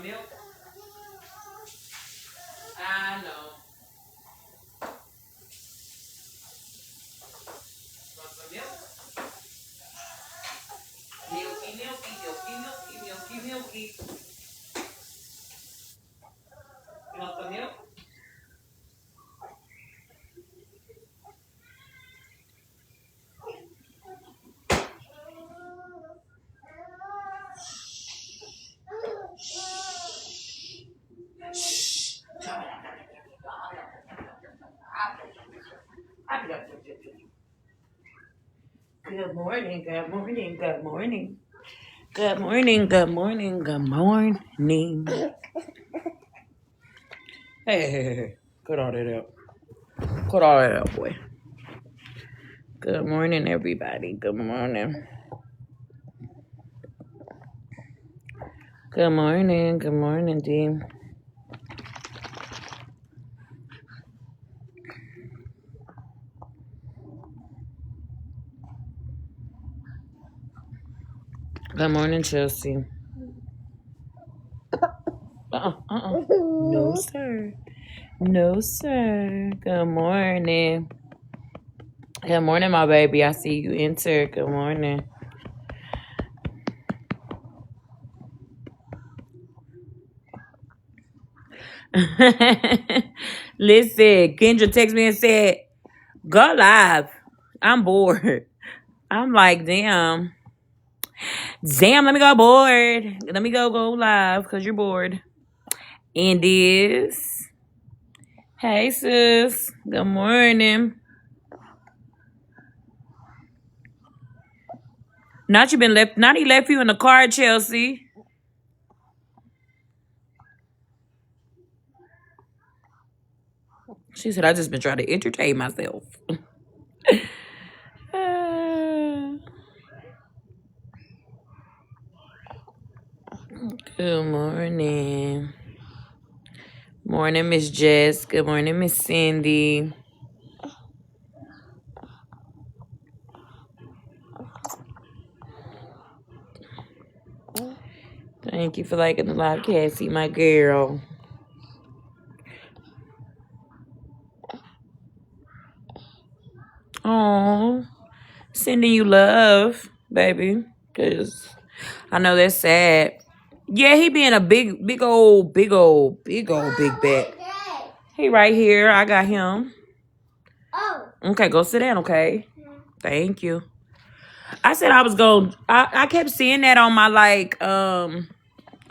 milk? I know. Want some milk? Milky, milky, milky, milky, milky, milky. You want some milk? Good morning, good morning, good morning. Good morning, good morning, good morning. Hey. Cut all that out. Cut all that out, boy. Good morning, everybody. Good morning. Good morning, good morning, Dean. Good morning, Chelsea. No, sir. No, sir. Good morning. Good morning, my baby. I see you enter. Good morning. Listen, Kendra texted me and said, go live. I'm bored. I'm like, damn. Damn, let me go bored. Let me go live because you're bored. And this. Hey, sis. Good morning. Not you been left. Not he left you in the car, Chelsea. She said, I just been trying to entertain myself. Good morning. Morning, Miss Jess. Good morning, Miss Cindy. Thank you for liking the live, Cassie, my girl. Oh, sending you love, baby. Cause I know that's sad. Yeah, he being a big old big bat. He right here. I got him. Oh. Okay, go sit down, okay? Thank you. I said I was going I kept seeing that on my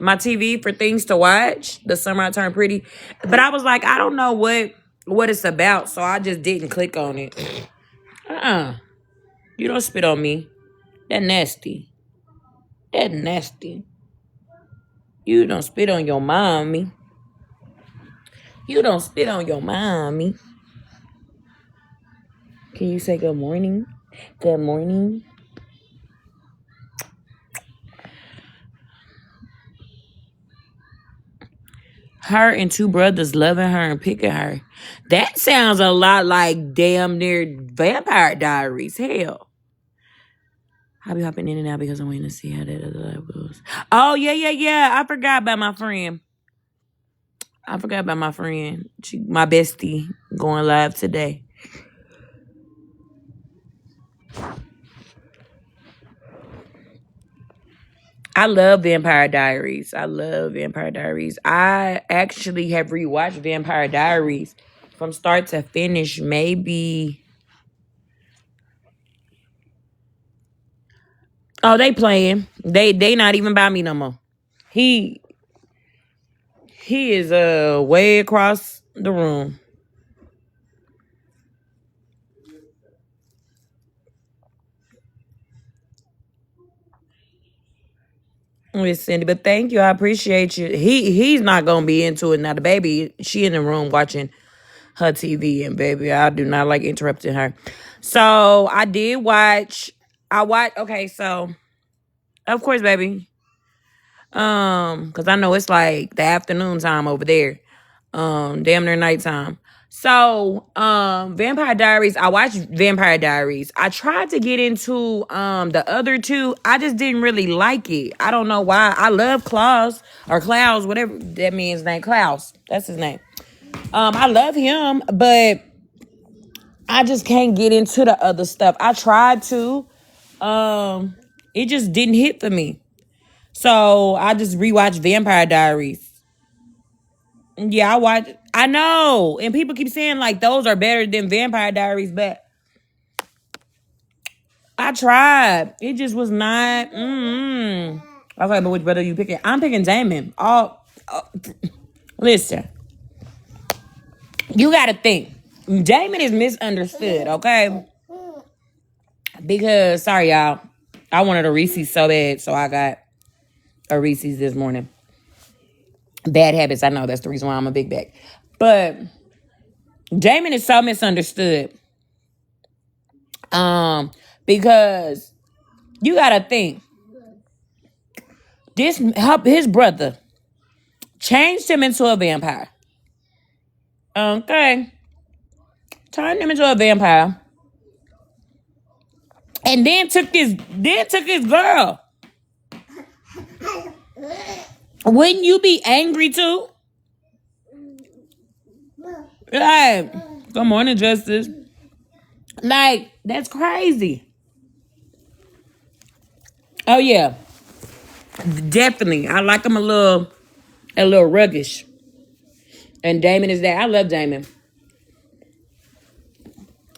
my TV for things to watch. The Summer I Turned Pretty. But I was like, I don't know what it's about, so I just didn't click on it. You don't spit on me. That nasty. That nasty. You don't spit on your mommy. You don't spit on your mommy. Can you say good morning? Good morning. Her and two brothers loving her and picking her. That sounds a lot like damn near Vampire Diaries. Hell. I'll be hopping in and out because I'm waiting to see how that other live goes. Oh, yeah. I forgot about my friend. My bestie going live today. I love Vampire Diaries. I actually have rewatched Vampire Diaries from start to finish maybe. Oh, they playing. They not even by me no more. He is way across the room. With Cindy, but thank you. I appreciate you. He's not gonna be into it now. The baby, she in the room watching her TV, and baby, I do not like interrupting her. So I did watch. I watched. Okay, so of course, baby. Because I know it's like the afternoon time over there. Damn near nighttime. So, Vampire Diaries, I watched Vampire Diaries. I tried to get into the other two. I just didn't really like it. I don't know why. I love Klaus or Klaus, whatever that means name. Klaus. That's his name. I love him, but I just can't get into the other stuff. I tried to. It just didn't hit for me. So I just rewatched Vampire Diaries. Yeah, I watch. I know, and people keep saying like those are better than Vampire Diaries, but I tried. It just was not. Okay, but which brother you picking? I'm picking Damon. Listen, you got to think. Damon is misunderstood. Okay, because sorry y'all, I wanted a Reese's so bad, so I got a Reese's this morning. Bad habits. I know that's the reason why I'm a big bag, but Damon is so misunderstood. Because you gotta think his brother changed him into a vampire. Okay, turned him into a vampire, and then took his girl. Wouldn't you be angry too? Like, good morning, Justice. Like, that's crazy. Oh yeah, definitely. I like him a little ruggish. And Damon is that. I love Damon.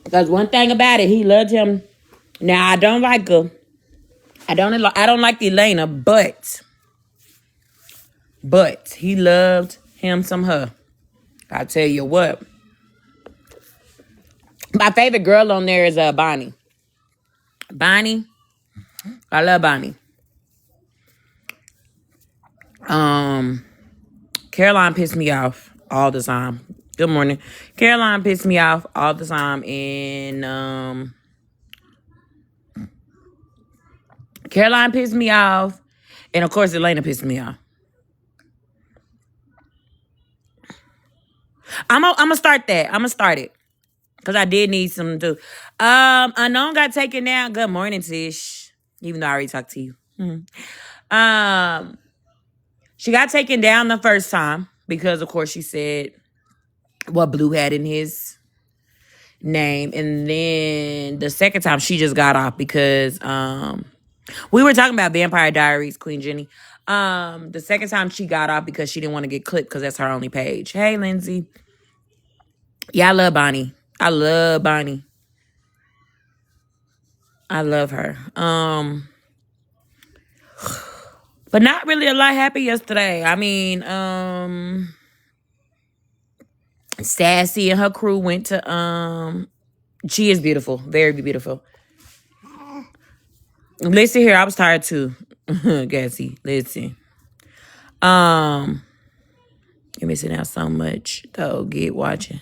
Because one thing about it, he loved him. Now I don't like her. I don't like Elena, but he loved him some her. I tell you what. My favorite girl on there is Bonnie. Bonnie. I love Bonnie. Caroline pissed me off all the time. Good morning. Caroline pissed me off all the time, and Caroline pissed me off, and of course Elena pissed me off. I'm gonna start that. I'm gonna start it because I did need some to. Unknown got taken down. Good morning, Tish. Even though I already talked to you. She got taken down the first time because, of course, she said what Blue had in his name, and then the second time she just got off because we were talking about Vampire Diaries, Queen Jenny. The second time she got off because she didn't want to get clipped because that's her only page. Hey, Lindsay. Yeah, I love Bonnie. I love Bonnie. I love her. But not really a lot happened yesterday. I mean, Sassy and her crew went to she is beautiful. Very beautiful. Listen here, I was tired too. Gassy. Listen. You're missing out so much though. Get watching.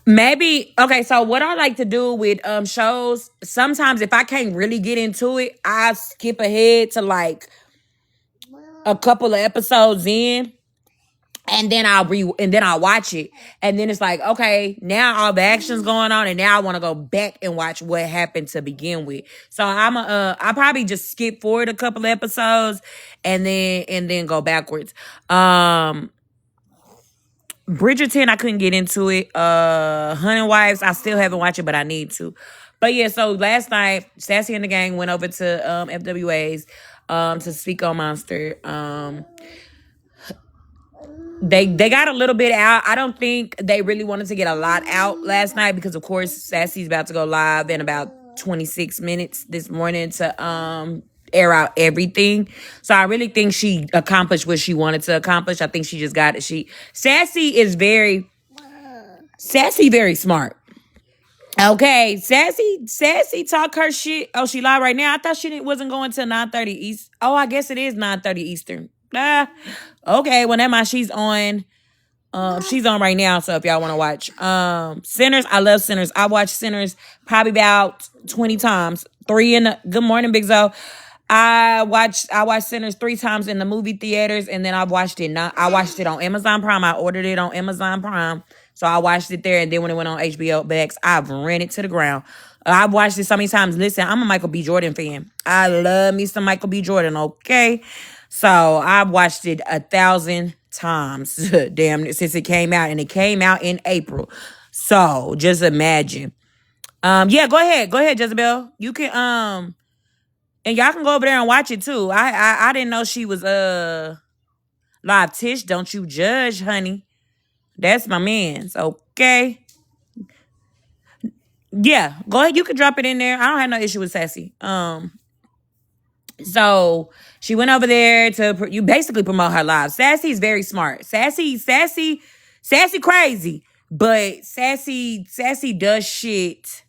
Maybe okay, so what I like to do with shows, sometimes if I can't really get into it, I skip ahead to like a couple of episodes in, and then I'll watch it, and then it's like, okay, now all the action's going on, and now I want to go back and watch what happened to begin with. So I probably just skip forward a couple of episodes, and then go backwards. Bridgerton, I couldn't get into it. Hunting Wives, I still haven't watched it, but I need to. But yeah, so last night, Sassy and the gang went over to FWA's to speak on Monster. They got a little bit out. I don't think they really wanted to get a lot out last night because, of course, Sassy's about to go live in about 26 minutes this morning to air out everything. So I really think she accomplished what she wanted to accomplish. I think she just got it. Sassy is very smart. Okay, Sassy talk her shit. Oh, she live right now. I thought she wasn't going till 9:30 East. Oh, I guess it is 9:30 Eastern. Okay, well, never mind. She's on right now. So if y'all want to watch, Sinners, I love Sinners. I watched Sinners probably about 20 times. Good morning, Big Zo. I watched Sinners 3 times in the movie theaters, and then I watched it on Amazon Prime. I ordered it on Amazon Prime So I watched it there, and then when it went on HBO Max, I've ran it to the ground. I've watched it so many times. Listen, I'm a Michael B. Jordan fan. I love me some Michael B. Jordan, okay? So I've watched it 1,000 times, damn, since it came out, and it came out in April. So just imagine. Yeah, go ahead, Jezebel. You can and y'all can go over there and watch it too. I didn't know she was live. Tish, don't you judge, honey. That's my man's, okay? Yeah, go ahead. You can drop it in there. I don't have no issue with Sassy. So she went over there to you basically promote her live. Sassy's very smart. Sassy crazy, but Sassy does shit.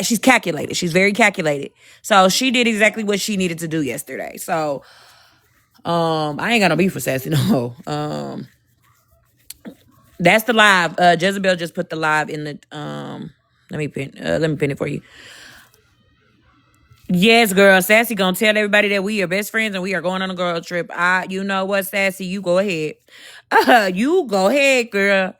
She's calculated. She's very calculated. So she did exactly what she needed to do yesterday. So I ain't got no beef with Sassy no. That's the live. Jezebel just put the live in the let me pin it for you. Yes, girl. Sassy gonna tell everybody that we are best friends and we are going on a girl trip. You know what, Sassy? You go ahead. You go ahead, girl.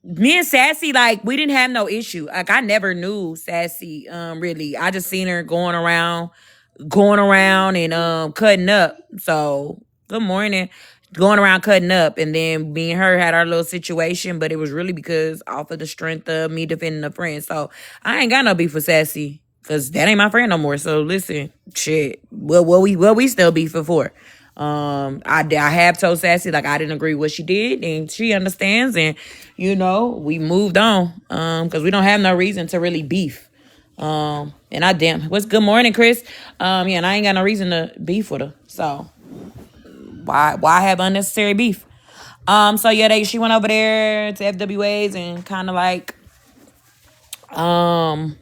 Me and Sassy, like, we didn't have no issue. Like, I never knew Sassy, really. I just seen her going around and cutting up. So, good morning. Going around cutting up, and then me and her had our little situation, but it was really because off of the strength of me defending a friend. So I ain't got no beef with Sassy, cause that ain't my friend no more. So listen, shit. What we still beefing for? I have told Sassy, like, I didn't agree with what she did, and she understands, and we moved on. Cause we don't have no reason to really beef. And what's good morning, Chris? Yeah, and I ain't got no reason to beef with her. So why have unnecessary beef? So yeah, she went over there to FWA's and kind of like told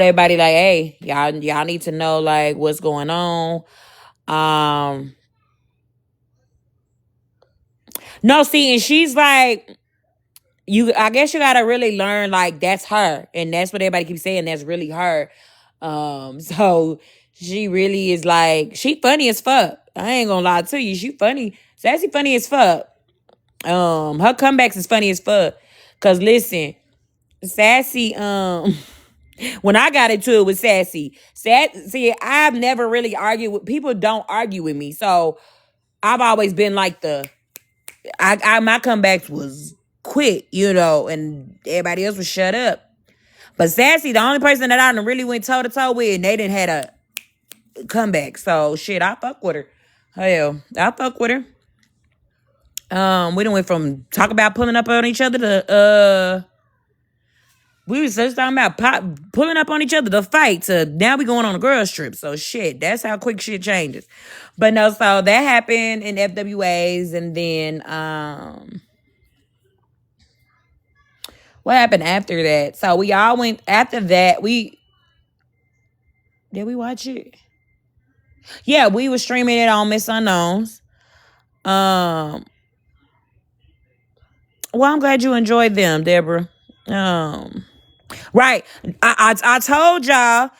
everybody like, hey, y'all need to know like what's going on. No, see, and she's like, I guess you gotta really learn like that's her, and that's what everybody keeps saying, that's really her. So she really is like, she funny as fuck. I ain't gonna lie to you, she funny. Sassy funny as fuck. Her comebacks is funny as fuck. Cause listen, Sassy, when I got into it with Sassy, see, I've never really argued with people. Don't argue with me, so I've always been like my comebacks was quick, and everybody else was shut up. But Sassy, the only person that I done really went toe to toe with, and they didn't had a comeback. So shit, I fuck with her. Hell, I fuck with her. We done went from talk about pulling up on each other to we was just talking about pulling up on each other to fight to now we going on a girls trip. So shit, that's how quick shit changes. But no, so that happened in FWA's, and then what happened after that? So we all went after that. Did we watch it? Yeah, we were streaming it on Miss Unknowns. Well, I'm glad you enjoyed them, Deborah. Right. I told y'all,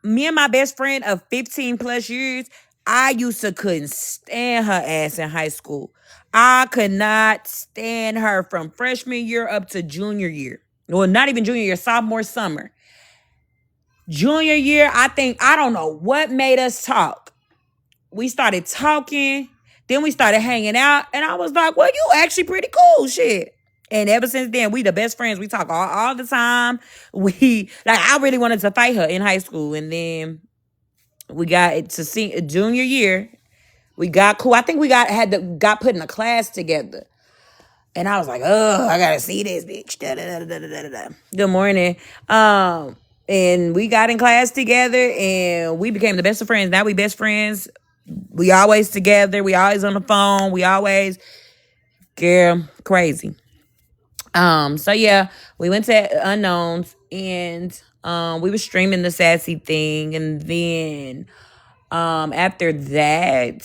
me and my best friend of 15 plus years, I used to couldn't stand her ass in high school. I could not stand her from freshman year up to junior year. Well, not even junior year, sophomore summer. Junior year, I don't know what made us talk. We started talking, then we started hanging out, and I was like, well, you actually pretty cool, shit. And ever since then, we the best friends. We talk all the time. I really wanted to fight her in high school, and then we got to see junior year. We got cool. I think we got put in a class together, and I was like, oh, I gotta see this bitch. Da, da, da, da, da, da. Good morning. And we got in class together, and we became the best of friends. Now we best friends. We always together. We always on the phone. We always, girl, crazy. So yeah, we went to Unknowns, and we were streaming the Sassy thing, and then after that,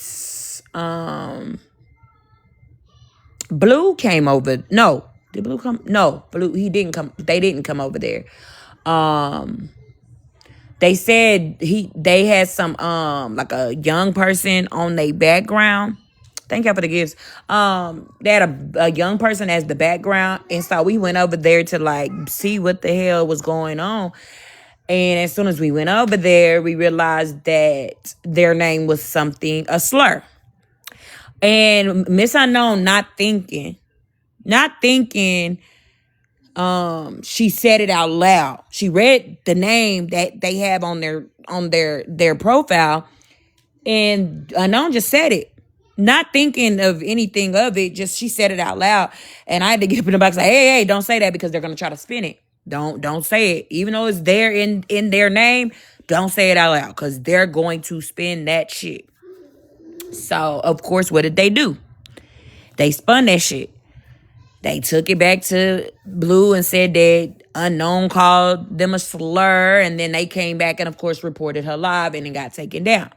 Blue came over. No, did Blue come? No, Blue, he didn't come. They didn't come over there. They said they had some like a young person on their background. Thank y'all for the gifts. They had a young person as the background, and so we went over there to like see what the hell was going on. And as soon as we went over there, we realized that their name was a slur. And Miss Unknown, not thinking, she said it out loud. She read the name that they have on their profile, and Unknown just said it. Not thinking of anything of it, just she said it out loud. And I had to get up in the box like, hey, don't say that because they're gonna try to spin it. Don't say it. Even though it's there in their name, don't say it out loud because they're going to spin that shit. So, of course, what did they do? They spun that shit. They took it back to Blue and said that Unknown called them a slur. And then they came back and, of course, reported her live and it got taken down.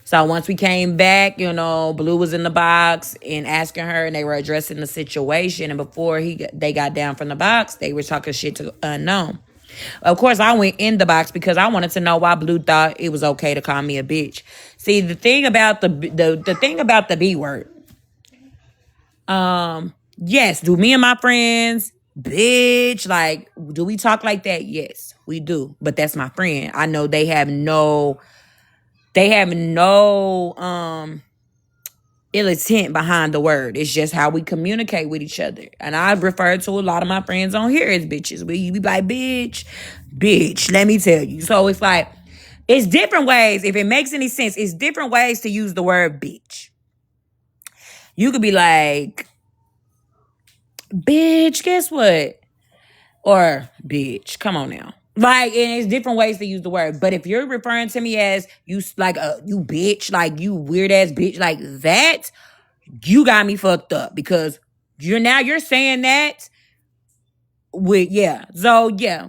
So once we came back, Blue was in the box and asking her, and they were addressing the situation. And before they got down from the box, they were talking shit to Unknown. Of course, I went in the box because I wanted to know why Blue thought it was okay to call me a bitch. See, the thing about the thing about the B word. Yes, do me and my friends, bitch, like, do we talk like that? Yes, we do. But that's my friend. I know they have no ill intent behind the word. It's just how we communicate with each other. And I refer to a lot of my friends on here as bitches. We be like, bitch, let me tell you. So it's like, it's different ways. If it makes any sense, it's different ways to use the word bitch. You could be like, bitch, guess what? Or bitch, come on now. Like, and it's different ways to use the word. But if you're referring to me as you bitch, like you weird ass bitch, like that, you got me fucked up because you're saying that with, yeah. So yeah.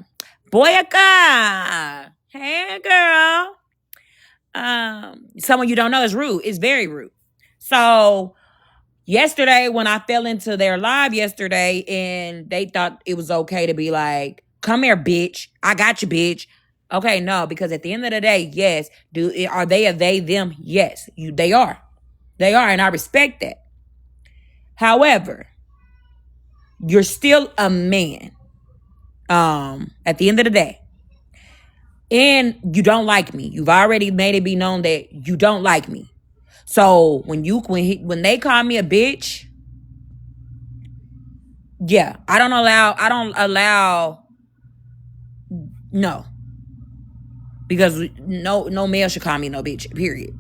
Boyaka. Hey girl. Someone you don't know is rude. It's very rude. So yesterday when I fell into their live yesterday and they thought it was okay to be like, come here, bitch. I got you, bitch. Okay, no, because at the end of the day, yes. Are they a they, them? Yes, they are. They are, and I respect that. However, you're still a man. At the end of the day. And you don't like me. You've already made it be known that you don't like me. So when they call me a bitch, yeah, I don't allow no. Because no male should call me no bitch, period.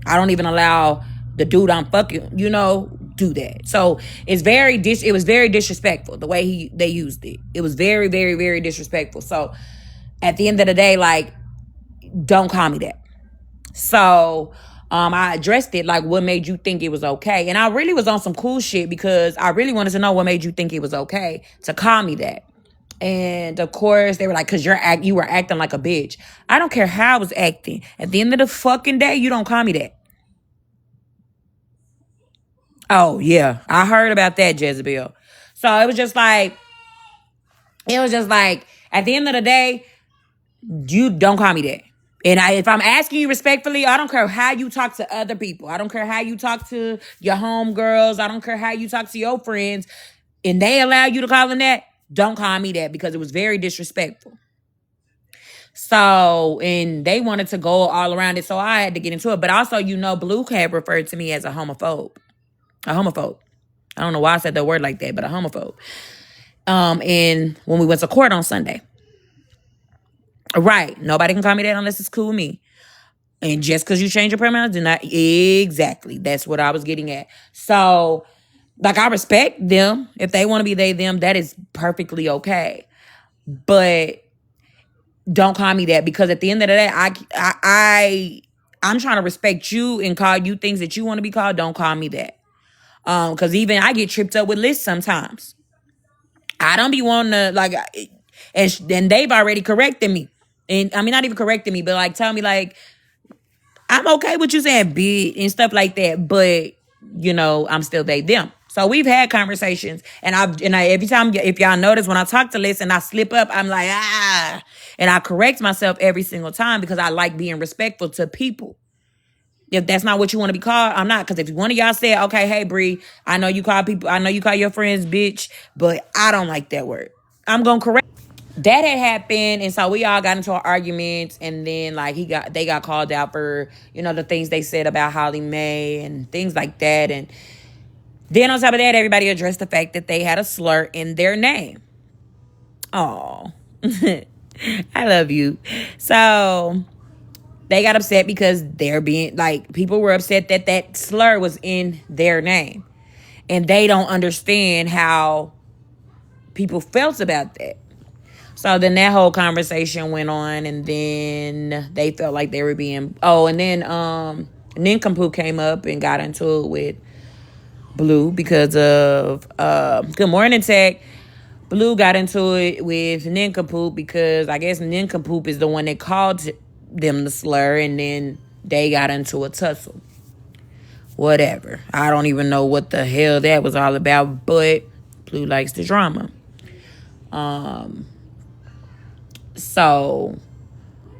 I don't even allow the dude I'm fucking, do that. So it was very disrespectful the way they used it. It was very, very, very disrespectful. So at the end of the day, like, don't call me that. So I addressed it like, what made you think it was okay? And I really was on some cool shit because I really wanted to know what made you think it was okay to call me that. And of course, they were like, because you were acting like a bitch. I don't care how I was acting. At the end of the fucking day, you don't call me that. Oh, yeah. I heard about that, Jezebel. So it was just like, at the end of the day, you don't call me that. And if I'm asking you respectfully, I don't care how you talk to other people. I don't care how you talk to your homegirls. I don't care how you talk to your friends. And they allow you to call them that. Don't call me that because it was very disrespectful. So, and they wanted to go all around it. So I had to get into it. But also, Blue had referred to me as a homophobe. A homophobe. I don't know why I said that word like that, but a homophobe. And when we went to court on Sunday. Right. Nobody can call me that unless it's cool with me. And just because you change your pronouns, exactly. That's what I was getting at. So, like, I respect them. If they want to be they, them, that is perfectly okay. But don't call me that because at the end of the day, I'm trying to respect you and call you things that you want to be called. Don't call me that. Because even I get tripped up with lists sometimes. I don't be wanting to, like, and they've already corrected me. And I mean, not even corrected me, but like tell me like, I'm okay with you saying bitch and stuff like that, but I'm still they, them. So we've had conversations and I every time, if y'all notice when I talk to Liz and I slip up, I'm like, and I correct myself every single time because I like being respectful to people. If that's not what you want to be called, I'm not. Because if one of y'all said, okay, hey, Bree, I know you call people, I know you call your friends bitch, but I don't like that word. I'm going to correct. That had happened, and so we all got into an argument, and then like they got called out for, you know, the things they said about Holly Mae and things like that. And then on top of that, everybody addressed the fact that they had a slur in their name. Oh, I love you. So they got upset because they're being like, people were upset that that slur was in their name, and they don't understand how people felt about that. So then that whole conversation went on, and then they felt like they were being, and then Nincompoop came up and got into it with Blue because of Good Morning Tech. Blue got into it with Nincompoop because I guess Nincompoop is the one that called them the slur, and then they got into a tussle. Whatever. I don't even know what the hell that was all about, but Blue likes the drama. So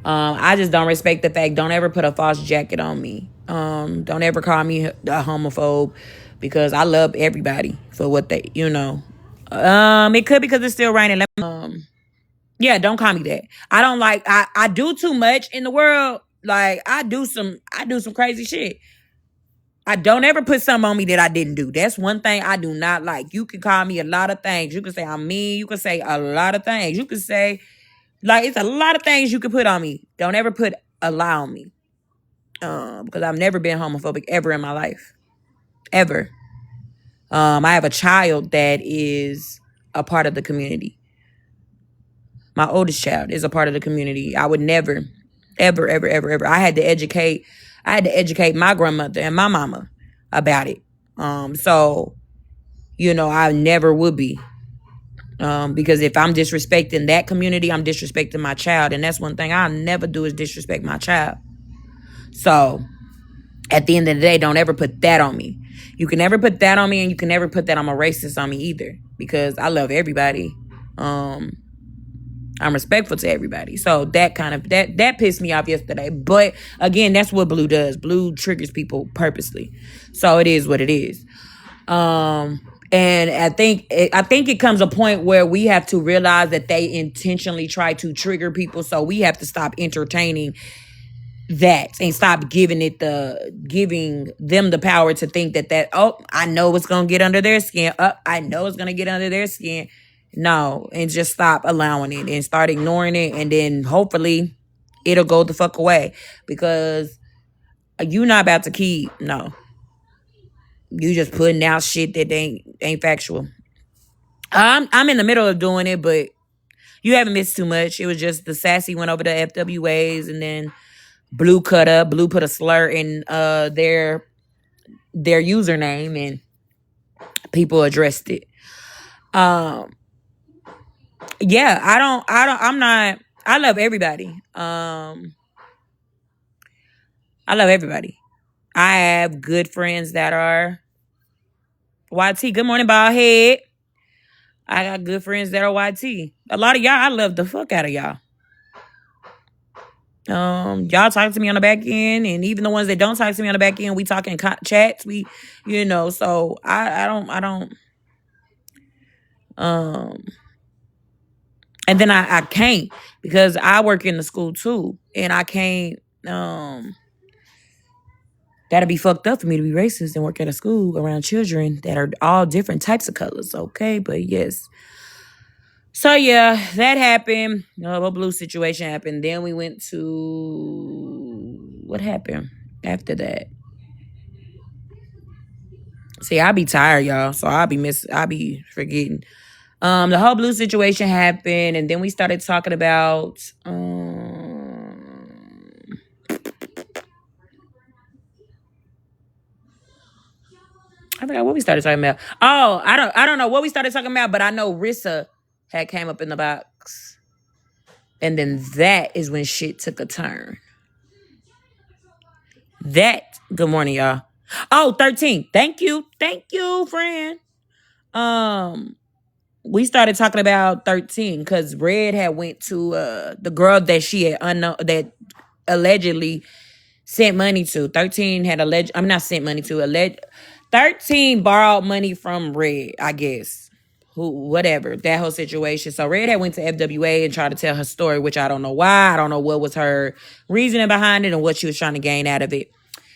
I just don't respect the fact. Don't ever put a false jacket on me. Don't ever call me a homophobe, because I love everybody for what they, you know. It could because it's still raining. Yeah, don't call me that. I don't like. I do too much in the world. Like I do some crazy shit. I don't ever put something on me that I didn't do. That's one thing I do not like. You can call me a lot of things. You can say I'm mean. You can say a lot of things. You can say, like, it's a lot of things you can put on me. Don't ever put a lie on me. Because I've never been homophobic ever in my life. Ever. I have a child that is a part of the community. My oldest child is a part of the community. I would never, ever, ever, ever, ever. I had to educate my grandmother and my mama about it. So, you know, I never would be. Because if I'm disrespecting that community, I'm disrespecting my child. And that's one thing I'll never do is disrespect my child. So at the end of the day, don't ever put that on me. You can never put that on me, and you can never put that I'm a racist on me either, because I love everybody. I'm respectful to everybody. So that kind of that pissed me off yesterday. But again, that's what Blue does. Blue triggers people purposely. So it is what it is. And I think it comes a point where we have to realize that they intentionally try to trigger people. So we have to stop entertaining that and stop giving them the power to think that I know it's gonna get under their skin. I know it's gonna get under their skin. No, and just stop allowing it and start ignoring it, and then hopefully it'll go the fuck away, because you not about to keep, no. You just putting out shit that ain't factual. I'm in the middle of doing it, but you haven't missed too much. It was just the Sassy went over to FWAs, and then Blue cut up. Blue put a slur in their username, and people addressed it. Yeah, I love everybody. I love everybody. I have good friends that are YT. Good morning, bald head. I got good friends that are YT. A lot of y'all, I love the fuck out of y'all. Y'all talk to me on the back end, and even the ones that don't talk to me on the back end, we talk in chats. We, you know, so I don't. And then I can't, because I work in the school too, and I can't. That'd be fucked up for me to be racist and work at a school around children that are all different types of colors. Okay, but yes. So yeah, that happened. A Blue situation happened. Then we went to, what happened after that? See, I be tired, y'all. So I be forgetting. The whole Blue situation happened, and then we started talking about I forgot what we started talking about. Oh, I don't know what we started talking about, but I know Rissa had came up in the box. And then that is when shit took a turn. Good morning, y'all. Oh, 13. Thank you, friend. We started talking about 13 because Red had went to the girl that she had that allegedly sent money to. 13 had alleged, I'm not sent money to, alleged. 13 borrowed money from Red, I guess. Who, whatever, that whole situation. So Red had went to FWA and tried to tell her story, which I don't know why. I don't know what was her reasoning behind it and what she was trying to gain out of it.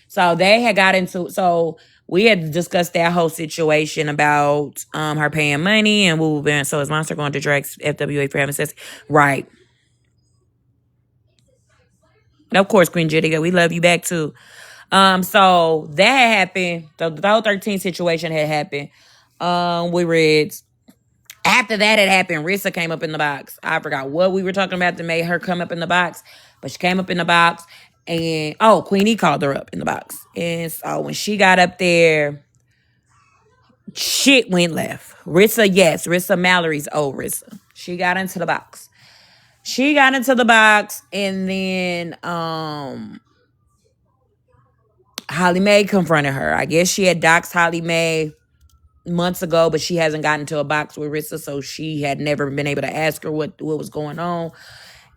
So they had got into, so we had discussed that whole situation about her paying money and woo. So is Monster going to drag FWA for having sex? Right. And of course, Queen Jittiga, we love you back too. So that had happened. So the whole 13 situation had happened. With Reds. After that had happened, Rissa came up in the box. I forgot what we were talking about that made her come up in the box, but she came up in the box, and Queenie called her up in the box. And so when she got up there, shit went left. Rissa Mallory's old Rissa. She got into the box. And then Holly Mae confronted her. I guess she had doxed Holly Mae months ago, but she hasn't gotten into a box with Rissa, so she had never been able to ask her what was going on.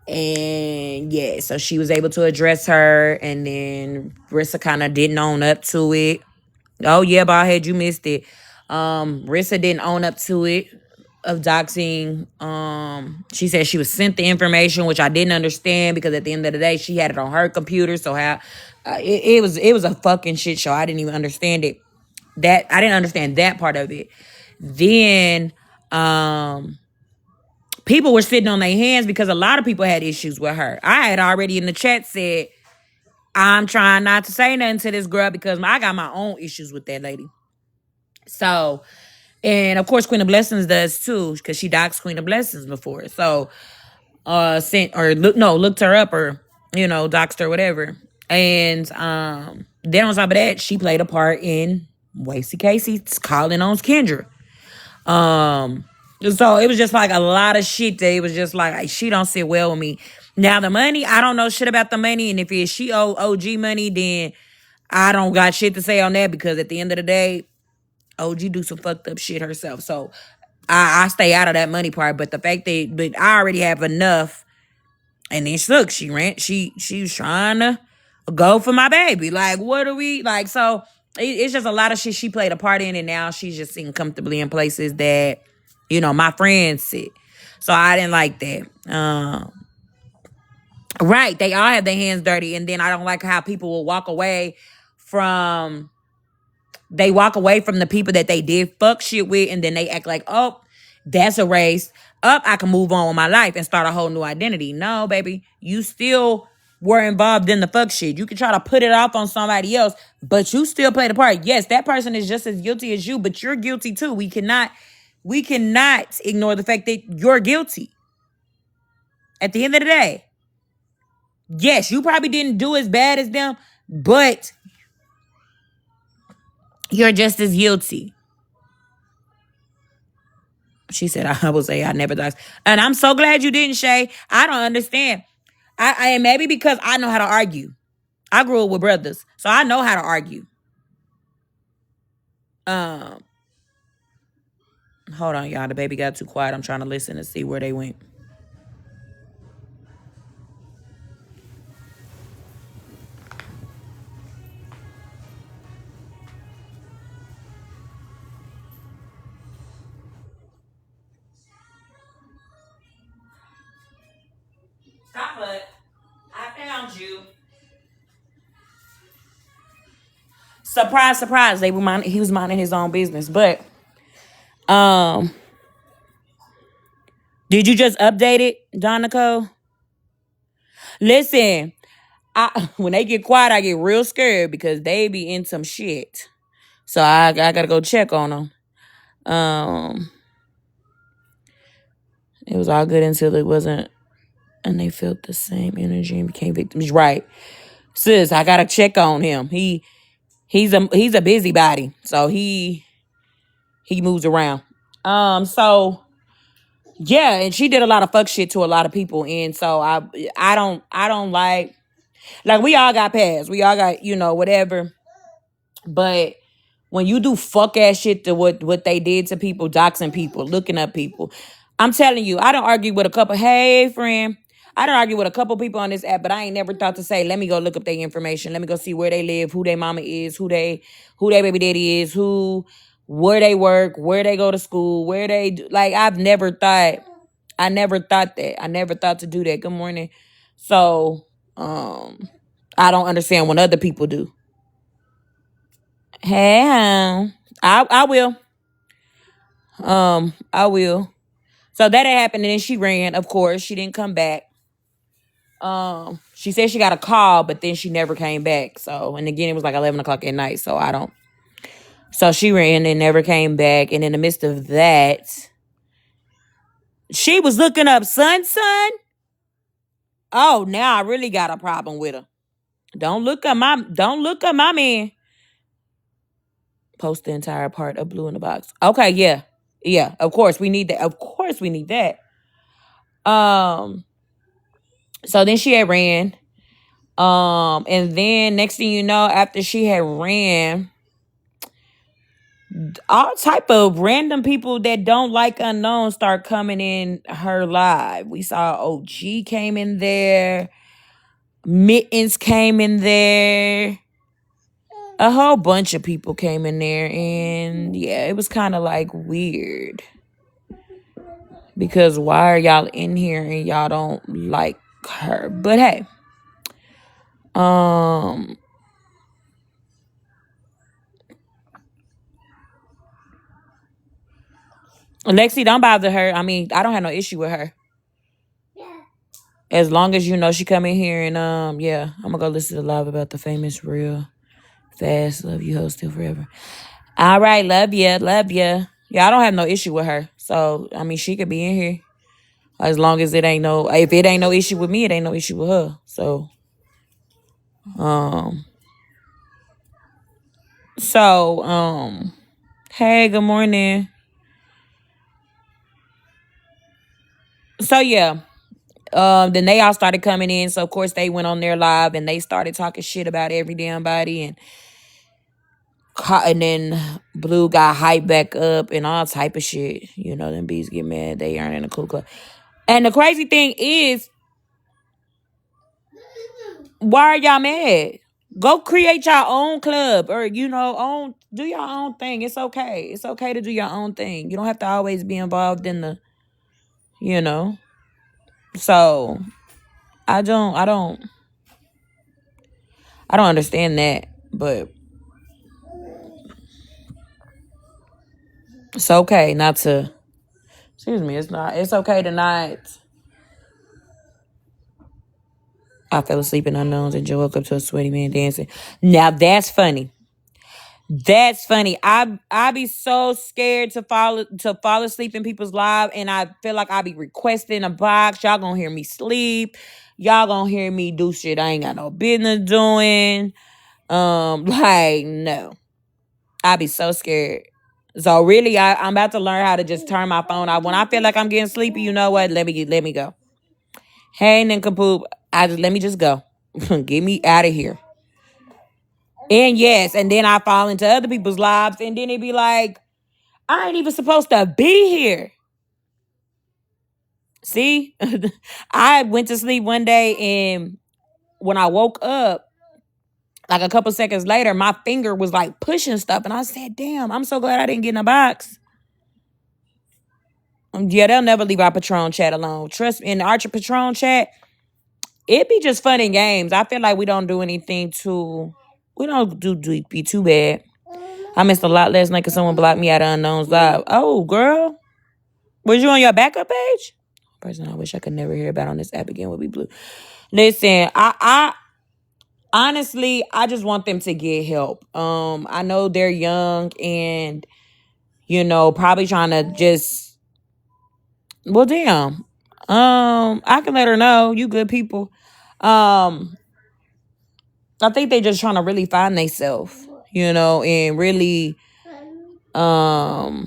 And yeah, so she was able to address her, and then Rissa kind of didn't own up to it. Oh yeah, Ballhead, you missed it. Rissa didn't own up to it of doxing. She said she was sent the information, which I didn't understand because at the end of the day, she had it on her computer. So how it was a fucking shit show. I didn't even understand it. That I didn't understand that part of it. Then people were sitting on their hands because a lot of people had issues with her. I had already in the chat said, I'm trying not to say nothing to this girl because I got my own issues with that lady. So, and of course, Queen of Blessings does too, because she doxed Queen of Blessings before. So, looked her up or, doxed her, whatever. And then on top of that, she played a part in Wasey Casey's calling on Kendra. So it was just like a lot of shit that it was just like she don't sit well with me. Now the money, I don't know shit about the money, and if it's she owe OG money, then I don't got shit to say on that because at the end of the day, OG do some fucked up shit herself. So I stay out of that money part. But the fact that but I already have enough, and then look, she was trying to go for my baby. Like, what are we like? So it's just a lot of shit she played a part in, and now she's just sitting comfortably in places that my friends sit. So I didn't like that. Right, they all have their hands dirty, and then I don't like how people will walk away from the people that they did fuck shit with, and then they act like, oh, that's erased. I can move on with my life and start a whole new identity. No, baby, you still were involved in the fuck shit. You can try to put it off on somebody else, but you still played a part. Yes, that person is just as guilty as you, but you're guilty too. We cannot ignore the fact that you're guilty. At the end of the day, yes, you probably didn't do as bad as them, but you're just as guilty. She said, I will say I never thought. And I'm so glad you didn't, Shay. I don't understand. I maybe because I know how to argue. I grew up with brothers, so I know how to argue. Hold on, y'all. The baby got too quiet. I'm trying to listen and see where they went. Stop it. I found you. Surprise, surprise. He was minding his own business. But did you just update it, Donico? Listen, when they get quiet, I get real scared because they be in some shit. So I gotta go check on them. It was all good until it wasn't, and they felt the same energy and became victims. Right, sis, I gotta check on him. He's a busybody, so he moves around. So yeah, and she did a lot of fuck shit to a lot of people, and so I don't like we all got past, we all got whatever, but when you do fuck ass shit to what they did to people, doxing people, looking up people, I'm telling you, I don't argue with a couple. Hey, friend. I done argue with a couple people on this app, but I ain't never thought to say, let me go look up their information. Let me go see where they live, who their mama is, who their baby daddy is, where they work, where they go to school, where they do. Like, I never thought that. I never thought to do that. Good morning. So, I don't understand when other people do. Hey, I will. I will. So that had happened, and then she ran. Of course, she didn't come back. She said she got a call, but then she never came back. So, and again, it was like 11 o'clock at night. So I don't. So she ran and never came back. And in the midst of that, she was looking up son. Oh, now I really got a problem with her. Don't look up my man. Post the entire part of Blue in the Box. Okay, yeah. Yeah, of course we need that. Of course we need that. So then she had ran. And then next thing you know, after she had ran, all type of random people that don't like unknown start coming in her live. We saw OG came in there, Mittens came in there, a whole bunch of people came in there, and yeah, it was kind of like weird. Because why are y'all in here and y'all don't like her? But hey, Lexi, don't bother her. I mean, I don't have no issue with her. As long as you know she come in here and yeah, I'm gonna go listen to live about the famous real fast. Love you, host still forever. All right, love ya. Yeah, I don't have no issue with her. So I mean, she could be in here as long as if it ain't no issue with me, it ain't no issue with her. So, hey, good morning. So yeah. Then they all started coming in. So of course they went on their live and they started talking shit about every damn body and then Blue got hyped back up and all type of shit. You know, them bees get mad. They aren't in a cool club. And the crazy thing is, why are y'all mad? Go create your own club or, do your own thing. It's okay. It's okay to do your own thing. You don't have to always be involved in the, you know. So I don't understand that, but it's okay not to. Excuse me. It's okay to not. I fell asleep in unknowns and Joe woke up to a sweaty man dancing. Now that's funny. That's funny. I be so scared to fall asleep in people's lives, and I feel like I be requesting a box. Y'all gonna hear me sleep. Y'all gonna hear me do shit I ain't got no business doing. Like no, I be so scared. So really, I'm about to learn how to just turn my phone off when I feel like I'm getting sleepy. You know what? Let me go. Hey, nincompoop. Let me just go. Get me out of here. And yes, and then I fall into other people's lives, and then it be like, I ain't even supposed to be here. See, I went to sleep one day, and when I woke up, like a couple seconds later, my finger was like pushing stuff, and I said, "Damn, I'm so glad I didn't get in a box." Yeah, they'll never leave our Patron chat alone. Trust me, in the Archer Patron chat, it be just fun and games. I feel like we don't do anything we don't be too bad. I missed a lot last night because someone blocked me out of Unknown's live. Oh, girl. Was you on your backup page? Person I wish I could never hear about on this app again would be Blue. Listen, I honestly, I just want them to get help. I know they're young and, probably trying to just, well, damn. I can let her know. You good people. I think they just trying to really find themselves, and really, oh,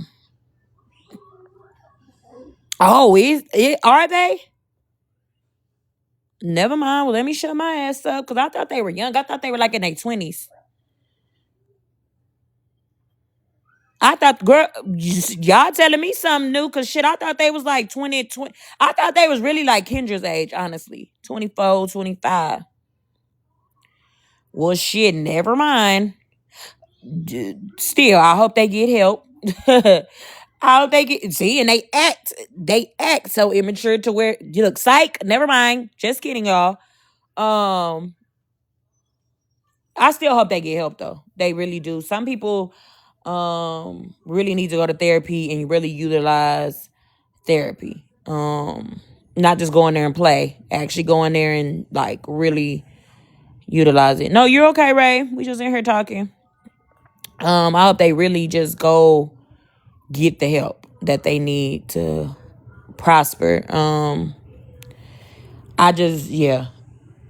are they? Never mind. Well, let me shut my ass up because I thought they were young. I thought they were like in their 20s. I thought, girl, y'all telling me something new, cause shit, I thought they was like 20. I thought they was really like Kendra's age, honestly. 24, 25. Well, shit, never mind. Still, I hope they get help. I hope they get, see, and they act so immature to where you look psych. Never mind. Just kidding, y'all. Um, I still hope they get help though. They really do. Some people really need to go to therapy and really utilize therapy. Not just go in there and play. Actually go in there and like really utilize it. No, you're okay, Ray. We just in here talking. I hope they really just go get the help that they need to prosper. I just, yeah.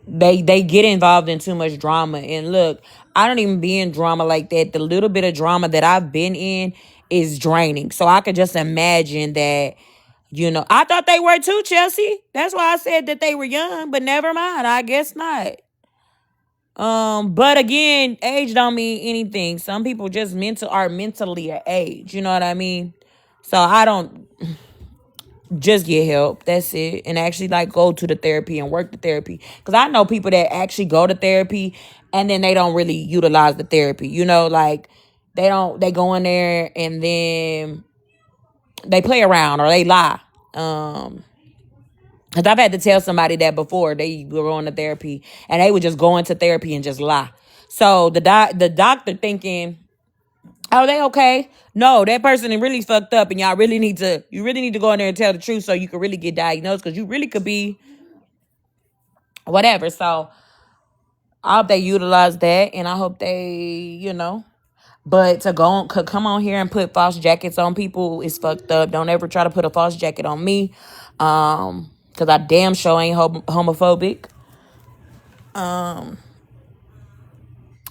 They get involved in too much drama. And look, I don't even be in drama like that. The little bit of drama that I've been in is draining. So I could just imagine that, I thought they were too, Chelsea. That's why I said that they were young, but never mind. I guess not. But again, age don't mean anything. Some people just are mentally at age. You know what I mean? So I don't just get help. That's it. And actually like go to the therapy and work the therapy. Because I know people that actually go to therapy and then they don't really utilize the therapy. Like they go in there and then they play around or they lie. Because I've had to tell somebody that before. They were going to therapy and they would just go into therapy and just lie. So the doctor thinking, oh, they okay? No, that person is really fucked up, and you really need to go in there and tell the truth so you can really get diagnosed, because you really could be whatever. So I hope they utilize that, and I hope they. But to come on here and put false jackets on people is fucked up. Don't ever try to put a false jacket on me, because I damn sure ain't homophobic.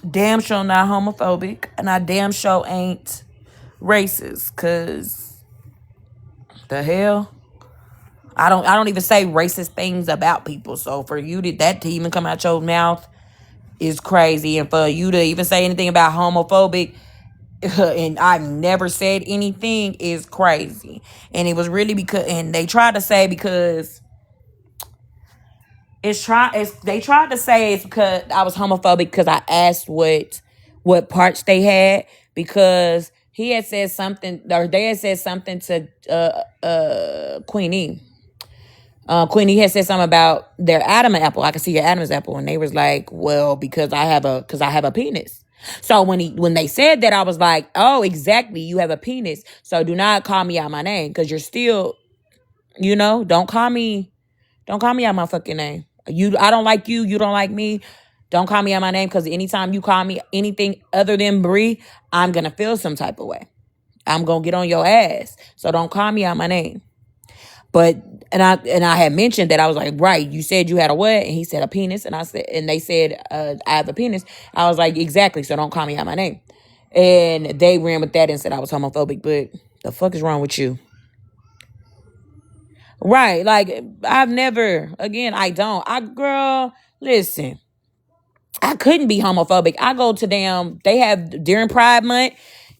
Damn sure not homophobic, and I damn sure ain't racist, cause the hell, I don't even say racist things about people. So for you to even come out your mouth is crazy, and for you to even say anything about homophobic and I've never said anything is crazy. And it was really because, and they tried to say because they tried to say it's because I was homophobic because I asked what parts they had, because he had said something, or they had said something to Queenie. Queenie had said something about their Adam apple. I can see your Adam's apple, and they was like, "Well, because I have a penis." So when they said that, I was like, "Oh, exactly, you have a penis. So do not call me out my name, because you're still, don't call me out my fucking name. I don't like you. You don't like me. Don't call me out my name, because anytime you call me anything other than Bree, I'm gonna feel some type of way. I'm gonna get on your ass. So don't call me out my name." But I had mentioned that I was like, right, you said you had a what? And he said a penis. And they said, I have a penis. I was like, exactly. So don't call me out my name. And they ran with that and said I was homophobic. But the fuck is wrong with you? Right. Like, I've never, again, girl, listen, I couldn't be homophobic. I go to they have, during Pride Month,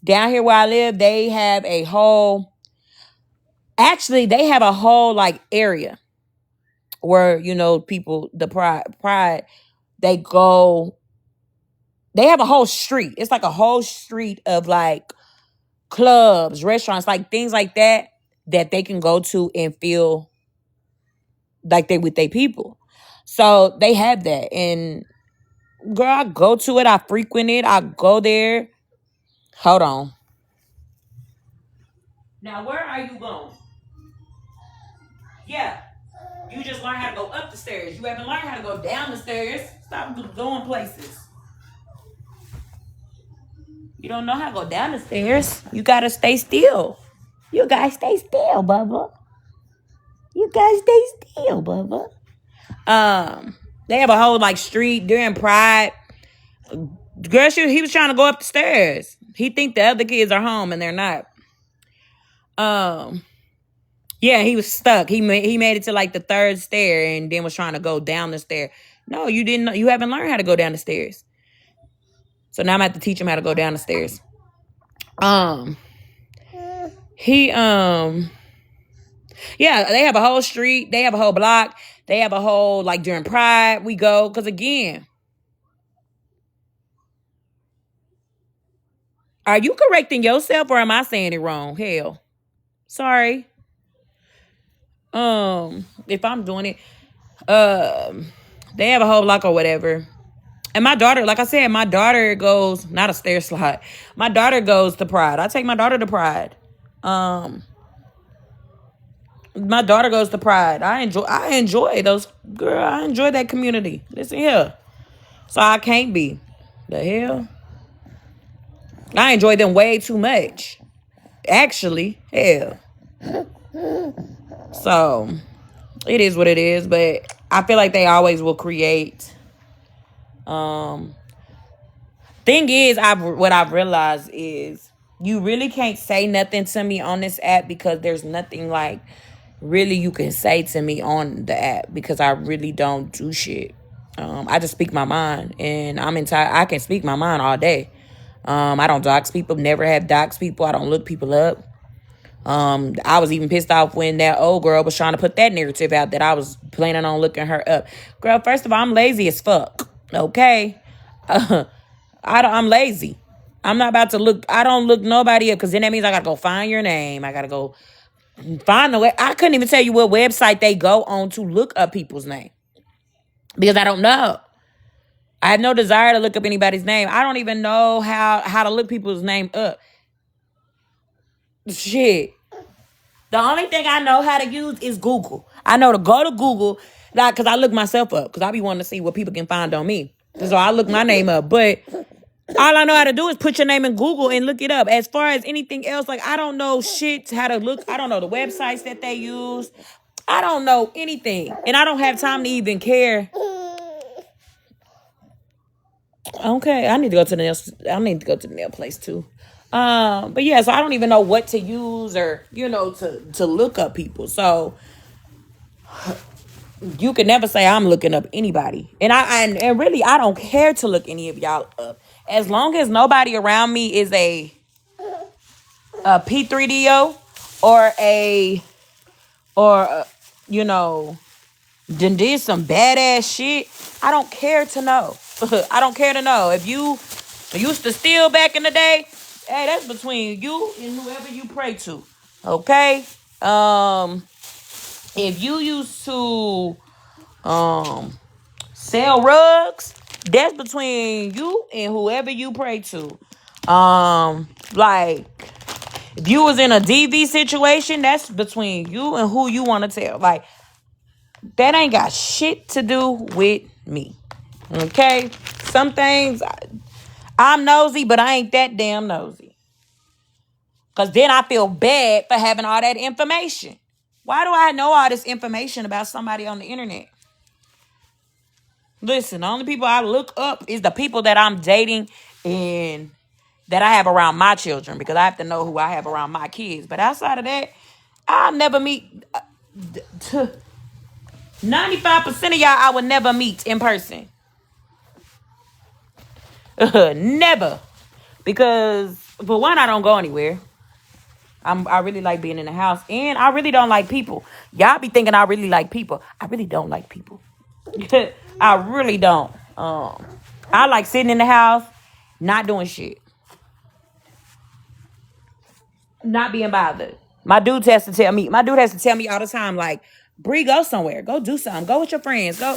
down here where I live, they have a whole like area where, people, the pride, they go, they have a whole street. It's like a whole street of like clubs, restaurants, like things like that they can go to and feel like they with their people. So they have that. And girl, I go to it, I frequent it, I go there. Hold on. Now where are you going? Yeah. You just learn how to go up the stairs. You haven't learned how to go down the stairs. Stop going places. You don't know how to go down the stairs. You gotta stay still. You gotta stay still, Bubba. You gotta stay still, Bubba. They have a whole like street during Pride. Girl, he was trying to go up the stairs. He think the other kids are home and they're not. Yeah, he was stuck. He made it to like the third stair and then was trying to go down the stair. No, you didn't know. You haven't learned how to go down the stairs. So now I'm gonna have to teach him how to go down the stairs. He yeah, they have a whole street, they have a whole block, they have a whole like during Pride we go because again, are you correcting yourself or am I saying it wrong? Hell, sorry. If I'm doing it, um, they have a whole block or whatever. And my daughter, like I said, my daughter goes not a stair slide. My daughter goes to Pride. I take my daughter to Pride. Um, my daughter goes to Pride. I enjoy those girl. I enjoy that community. Listen here, so I can't be the hell. I enjoy them way too much. Actually, hell. So it is what it is. But I feel like they always will create. Um, thing is, what I've realized is you really can't say nothing to me on this app because there's nothing like really you can say to me on the app because I really don't do shit. I just speak my mind, and I'm entire. I can speak my mind all day. I don't dox people. Never have dox people. I don't look people up. I was even pissed off when that old girl was trying to put that narrative out that I was planning on looking her up. Girl, first of all, I'm lazy as fuck. Okay, I'm lazy. I'm not about to look. I don't look nobody up because then that means I gotta go find your name. I gotta go find the way. I couldn't even tell you what website they go on to look up people's name because I don't know. I have no desire to look up anybody's name. I don't even know how to look people's name up. Shit. The only thing I know how to use is Google. I know to go to Google, like, because I look myself up, because I be wanting to see what people can find on me. So I look my name up. But all I know how to do is put your name in Google and look it up. As far as anything else, like, I don't know shit how to look. I don't know the websites that they use. I don't know anything. And I don't have time to even care. Okay, I need to go to the nail place too. But yeah, so I don't even know what to use or to look up people. So you can never say I'm looking up anybody, and really I don't care to look any of y'all up as long as nobody around me is a P3DO or you know did some badass shit. I don't care to know. I don't care to know if you used to steal back in the day. Hey, that's between you and whoever you pray to. Okay. If you used to sell rugs, that's between you and whoever you pray to. Like if you was in a DV situation, that's between you and who you want to tell. Like that ain't got shit to do with me. Okay? Some things I'm nosy, but I ain't that damn nosy. Because then I feel bad for having all that information. Why do I know all this information about somebody on the internet? Listen, the only people I look up is the people that I'm dating and that I have around my children because I have to know who I have around my kids. But outside of that, I'll never meet 95% of y'all I would never meet in person. Never. Because for one, I don't go anywhere. I really like being in the house. And I really don't like people. Y'all be thinking I really like people. I really don't like people. I really don't. I like sitting in the house, not doing shit. Not being bothered. My dude has to tell me all the time, like, Bree, go somewhere. Go do something. Go with your friends. Go.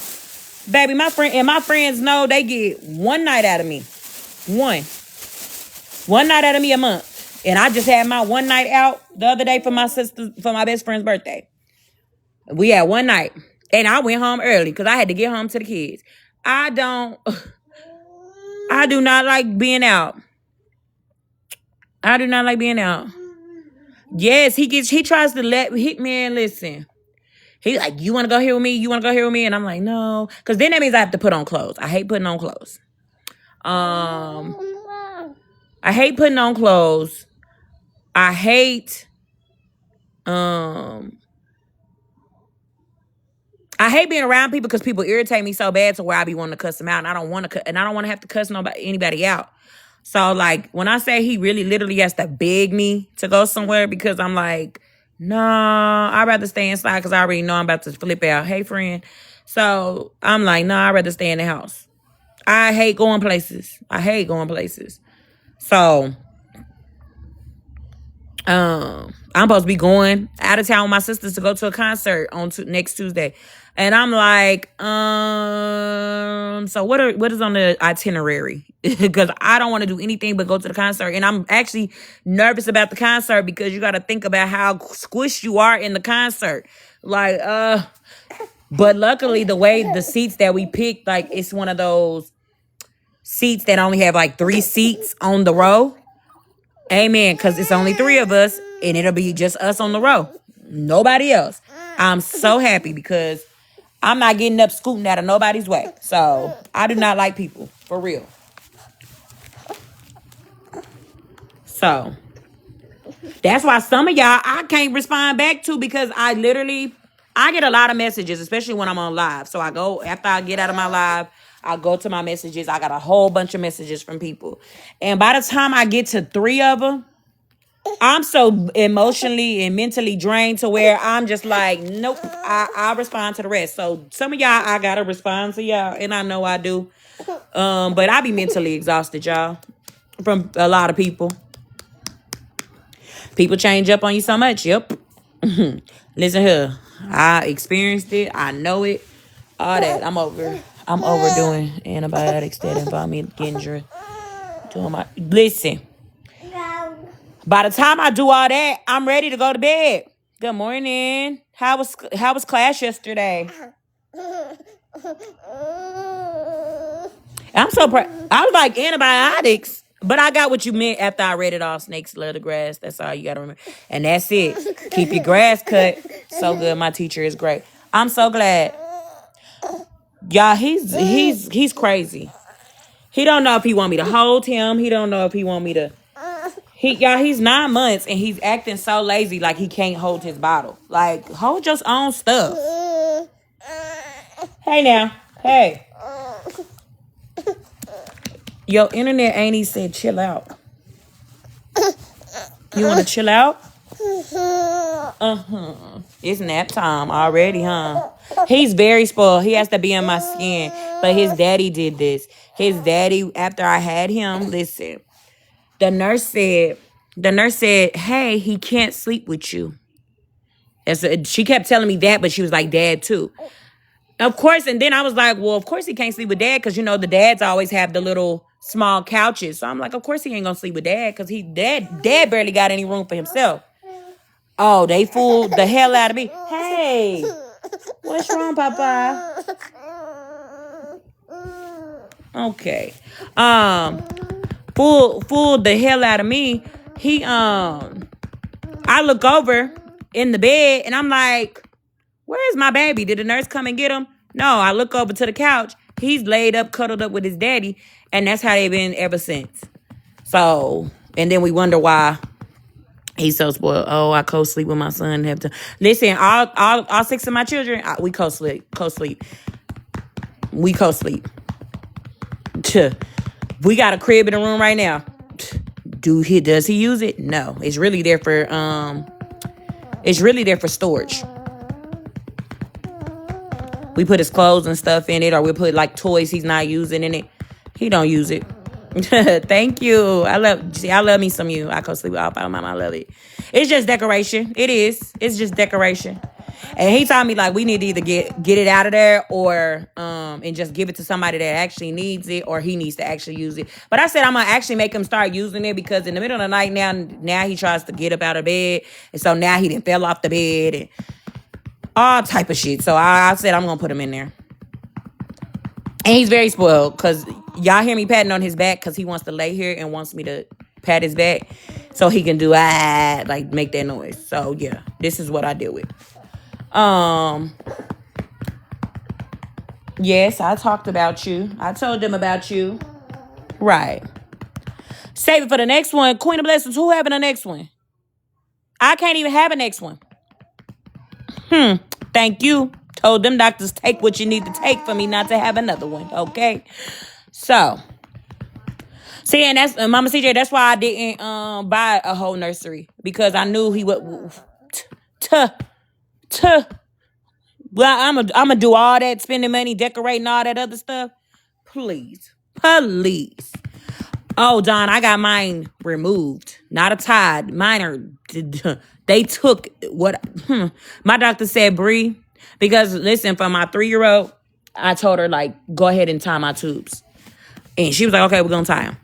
Baby, my friends know they get one night out of me. One night out of me a month. And I just had my one night out the other day for my best friend's birthday. We had one night. And I went home early because I had to get home to the kids. I do not like being out. I do not like being out. Yes, he tries to listen. He's like, you want to go here with me? You want to go here with me? And I'm like, no. Because then that means I have to put on clothes. I hate putting on clothes. I hate putting on clothes. I hate being around people because people irritate me so bad to where I be wanting to cuss them out, and I don't want to have to cuss anybody out. So, like, when I say he really literally has to beg me to go somewhere because I'm like, no, I'd rather stay inside because I already know I'm about to flip out. Hey, friend. So, I'm like, no, I'd rather stay in the house. I hate going places. So, I'm supposed to be going out of town with my sisters to go to a concert on next Tuesday. And I'm like, so what is on the itinerary? Because I don't want to do anything but go to the concert. And I'm actually nervous about the concert because you got to think about how squished you are in the concert. Like, but luckily the way the seats that we picked, like, it's one of those seats that only have like 3 seats on the row. Amen. Because it's only 3 of us and it'll be just us on the row. Nobody else. I'm so happy because I'm not getting up scooting out of nobody's way. So I do not like people. For real. So that's why some of y'all I can't respond back to because I get a lot of messages, especially when I'm on live. So I go, after I get out of my live, I go to my messages. I got a whole bunch of messages from people. And by the time I get to 3 of them, I'm so emotionally and mentally drained to where I'm just like, nope, I respond to the rest. So some of y'all, I gotta respond to y'all, and I know I do. But I be mentally exhausted, y'all, from a lot of people. People change up on you so much. Yep. Listen here, I experienced it. I know it. All that. I'm overdoing antibiotics that involve me getting dressed. Listen. By the time I do all that, I'm ready to go to bed. Good morning. How was class yesterday? I'm so proud. I was like antibiotics, but I got what you meant after I read it all. Snakes love the grass. That's all you gotta remember. And that's it. Keep your grass cut. So good. My teacher is great. I'm so glad. Y'all, he's crazy. He don't know if he want me to hold him. He don't know if he want me to. He's 9 months and he's acting so lazy like he can't hold his bottle. Like, hold your own stuff. Hey now. Hey. Your internet ain't even said chill out. You want to chill out? It's nap time already, huh? He's very spoiled. He has to be in my skin. But his daddy did this. His daddy, after I had him, listen. The nurse said, hey, he can't sleep with you. And so she kept telling me that, but she was like, Dad, too. Of course, and then I was like, well, of course he can't sleep with Dad because, you know, the dads always have the little small couches. So I'm like, of course he ain't going to sleep with Dad because Dad barely got any room for himself. Oh, they fooled the hell out of me. Hey, what's wrong, Papa? Okay. Fooled the hell out of me. I look over in the bed and I'm like, where's my baby? Did the nurse come and get him? No, I look over to the couch. He's laid up, cuddled up with his daddy, and that's how they've been ever since. So, and then we wonder why he's so spoiled. Oh, I co-sleep with my son. Have to listen. All 6 of my children, we co-sleep. We co-sleep. We got a crib in the room right now. Does he use it? No. It's really there for storage. We put his clothes and stuff in it, or we put like toys he's not using in it. He don't use it. Thank you. I love me some you. I co-sleep with all 5 of mine. I love it. It's just decoration. It is. It's just decoration. And he told me like we need to either get it out of there or and just give it to somebody that actually needs it, or he needs to actually use it. But I said I'm gonna actually make him start using it because in the middle of the night now he tries to get up out of bed, and so now he done fell off the bed and all type of shit. So I said I'm gonna put him in there. And he's very spoiled because y'all hear me patting on his back because he wants to lay here and wants me to pat his back so he can do like make that noise. So yeah, this is what I deal with. Yes, I talked about you. I told them about you. Right. Save it for the next one. Queen of Blessings, who having the next one? I can't even have a next one. Thank you. Told them doctors take what you need to take for me not to have another one. Okay. So See, and that's Mama CJ. That's why I didn't buy a whole nursery because I knew he would. Tuh, tuh. Well, I'm gonna do all that spending money, decorating all that other stuff. Please, please. Oh, Don, I got mine removed. Not a tide. Mine are. They took what my doctor said, Bree. Because listen, for my 3-year-old, I told her like, go ahead and tie my tubes, and she was like, okay, we're gonna tie them.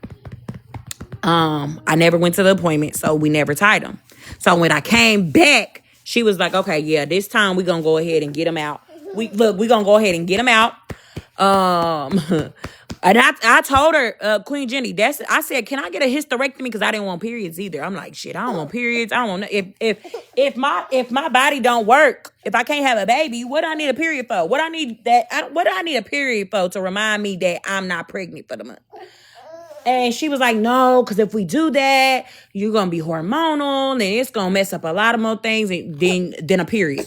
I never went to the appointment, so we never tied them. So when I came back, she was like, okay, yeah, this time we're gonna go ahead and get them out. We're gonna go ahead and get them out. And I told her, Queen Jenny, I said, can I get a hysterectomy? Because I didn't want periods either. I'm like, shit, I don't want periods. I don't want if my body don't work, if I can't have a baby, what do I need a period for? What do I need a period for to remind me that I'm not pregnant for the month? And she was like, no, because if we do that, you're going to be hormonal and it's going to mess up a lot of more things than a period.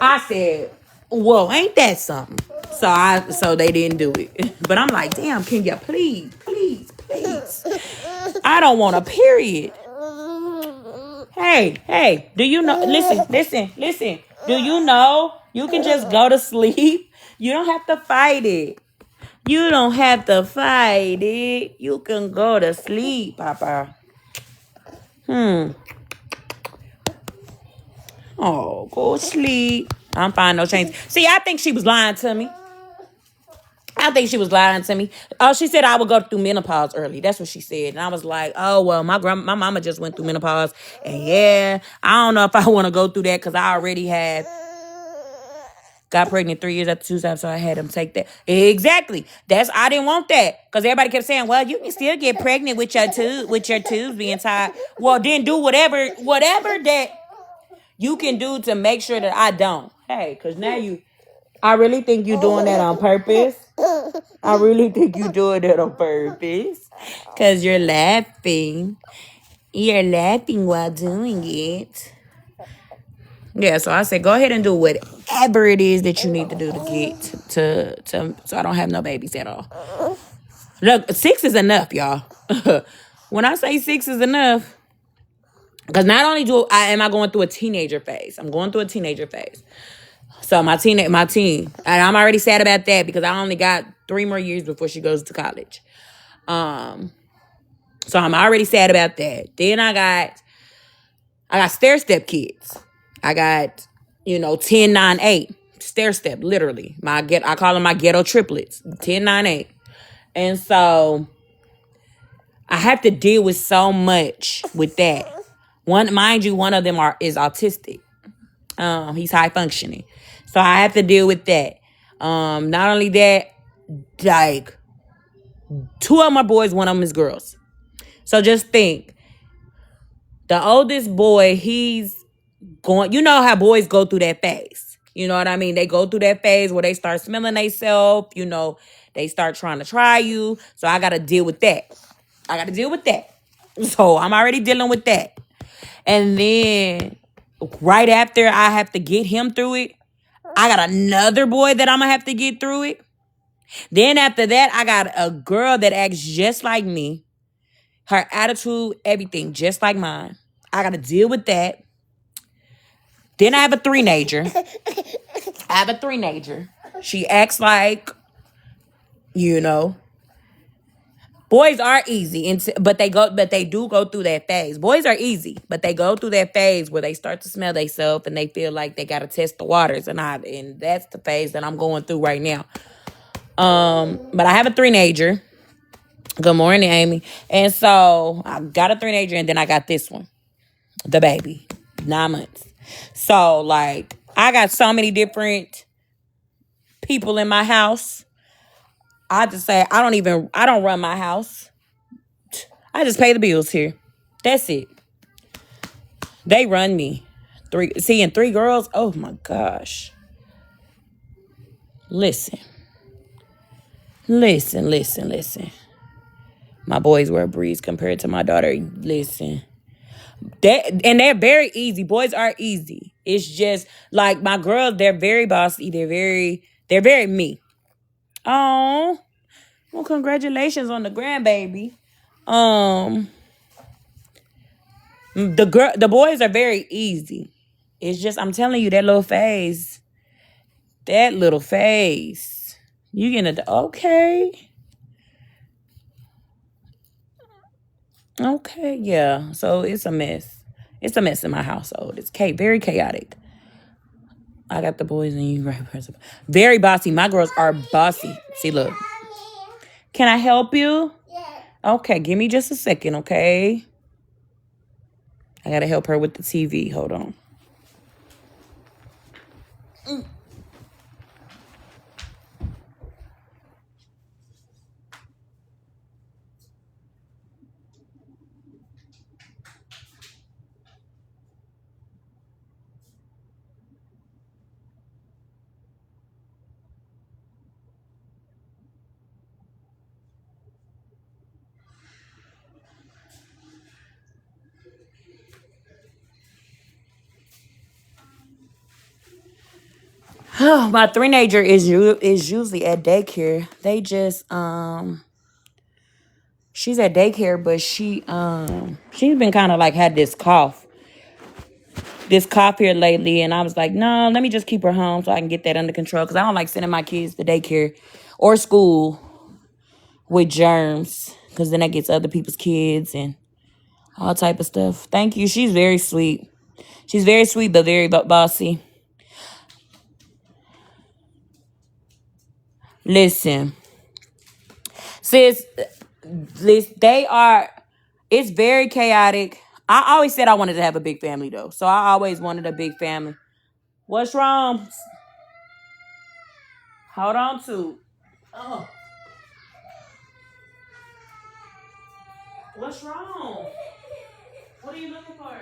I said, well, ain't that something? So they didn't do it. But I'm like, damn, can you please? I don't want a period. Hey, do you know? Listen. Do you know you can just go to sleep? You don't have to fight it. You don't have to fight it. You can go to sleep, Papa. Oh, go sleep. I'm fine, no change. See, I think she was lying to me. Oh, she said I would go through menopause early. That's what she said. And I was like, oh, well, my mama just went through menopause. And yeah, I don't know if I want to go through that because I already got pregnant 3 years after Tuesday, so I had him take that. Exactly. I didn't want that. Because everybody kept saying, well, you can still get pregnant with your tubes being tied. Well, then do whatever that you can do to make sure that I don't. Hey, because now I really think you're doing that on purpose. Because you're laughing. You're laughing while doing it. Yeah, so I said, go ahead and do whatever it is that you need to do to get to so I don't have no babies at all. Look, 6 is enough, y'all. When I say 6 is enough, because not only am I going through a teenager phase, I'm going through a teenager phase. So my teen, and I'm already sad about that because I only got 3 more years before she goes to college. So I'm already sad about that. Then I got stair-step kids. I got, 10, 9, 8. Stair-step, literally. I call them my ghetto triplets. 10, 9, 8. And so I have to deal with so much with that. One of them is autistic. He's high functioning. So I have to deal with that. Not only that, like 2 of them are boys, 1 of them is girls. So just think, the oldest boy, he's going, you know how boys go through that phase. You know what I mean? They go through that phase where they start smelling themselves, they start trying to try you. So I got to deal with that. So I'm already dealing with that. And then right after I have to get him through it, I got another boy that I'm going to have to get through it. Then after that, I got a girl that acts just like me. Her attitude, everything, just like mine. I got to deal with that. Then I have a 3-nager. She acts like, boys are easy, but they do go through that phase. Boys are easy, but they go through that phase where they start to smell themselves and they feel like they got to test the waters, and that's the phase that I'm going through right now. But I have a 3-nager. Good morning, Amy. And so I got a 3-nager, and then I got this one, the baby, 9 months. So like I got so many different people in my house. I just say I don't run my house. I just pay the bills here. That's it. They run me. 3 girls. Oh my gosh. Listen. My boys were a breeze compared to my daughter. Listen. They're very easy. Boys are easy. It's just like my girls, they're very bossy. They're very me. Oh, well, congratulations on the grandbaby. Um, the boys are very easy. It's just I'm telling you that little phase, that little phase. You getting a okay, okay, yeah. So it's a mess. It's a mess in my household. It's very chaotic. I got the boys and you right person. Very bossy. My girls are bossy. See, look. Can I help you? Okay, give me just a second, okay? I gotta help her with the TV. Hold on. My teenager is usually at daycare. They just she's at daycare, but she's been kind of like had this cough here lately, and I was like, no, let me just keep her home so I can get that under control because I don't like sending my kids to daycare or school with germs because then that gets other people's kids and all type of stuff. Thank you. She's very sweet. She's very sweet but very bossy. Listen, sis, they are. It's very chaotic. I always said I wanted to have a big family though, so I always wanted a big family. What's wrong? Hold on to. Oh, what's wrong? What are you looking for?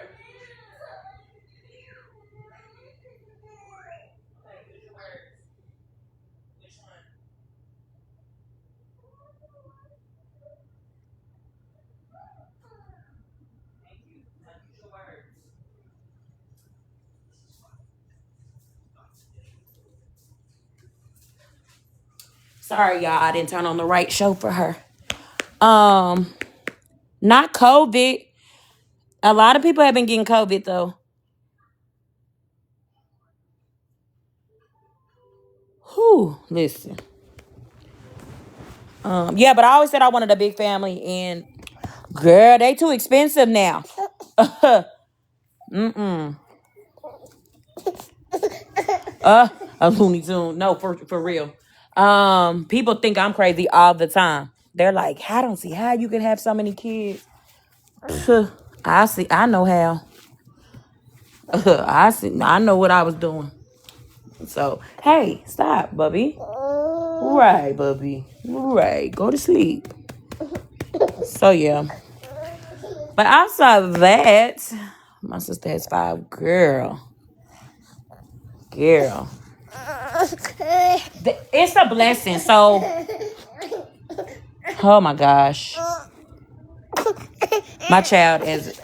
Sorry, y'all. I didn't turn on the right show for her. Um, Not COVID. A lot of people have been getting COVID though. Whew, listen. Yeah, but I always said I wanted a big family, and girl, they too expensive now. Mm-mm. A Looney Tune. No, for real. People think I'm crazy all the time. They're like, I don't see how you can have so many kids. I see. I know how. I see. I know what I was doing. So, hey, stop, Bubby. Right, Bubby. Right. Go to sleep. So yeah. But outside of that, my sister has 5. Girl. It's a blessing. So, oh my gosh, my child is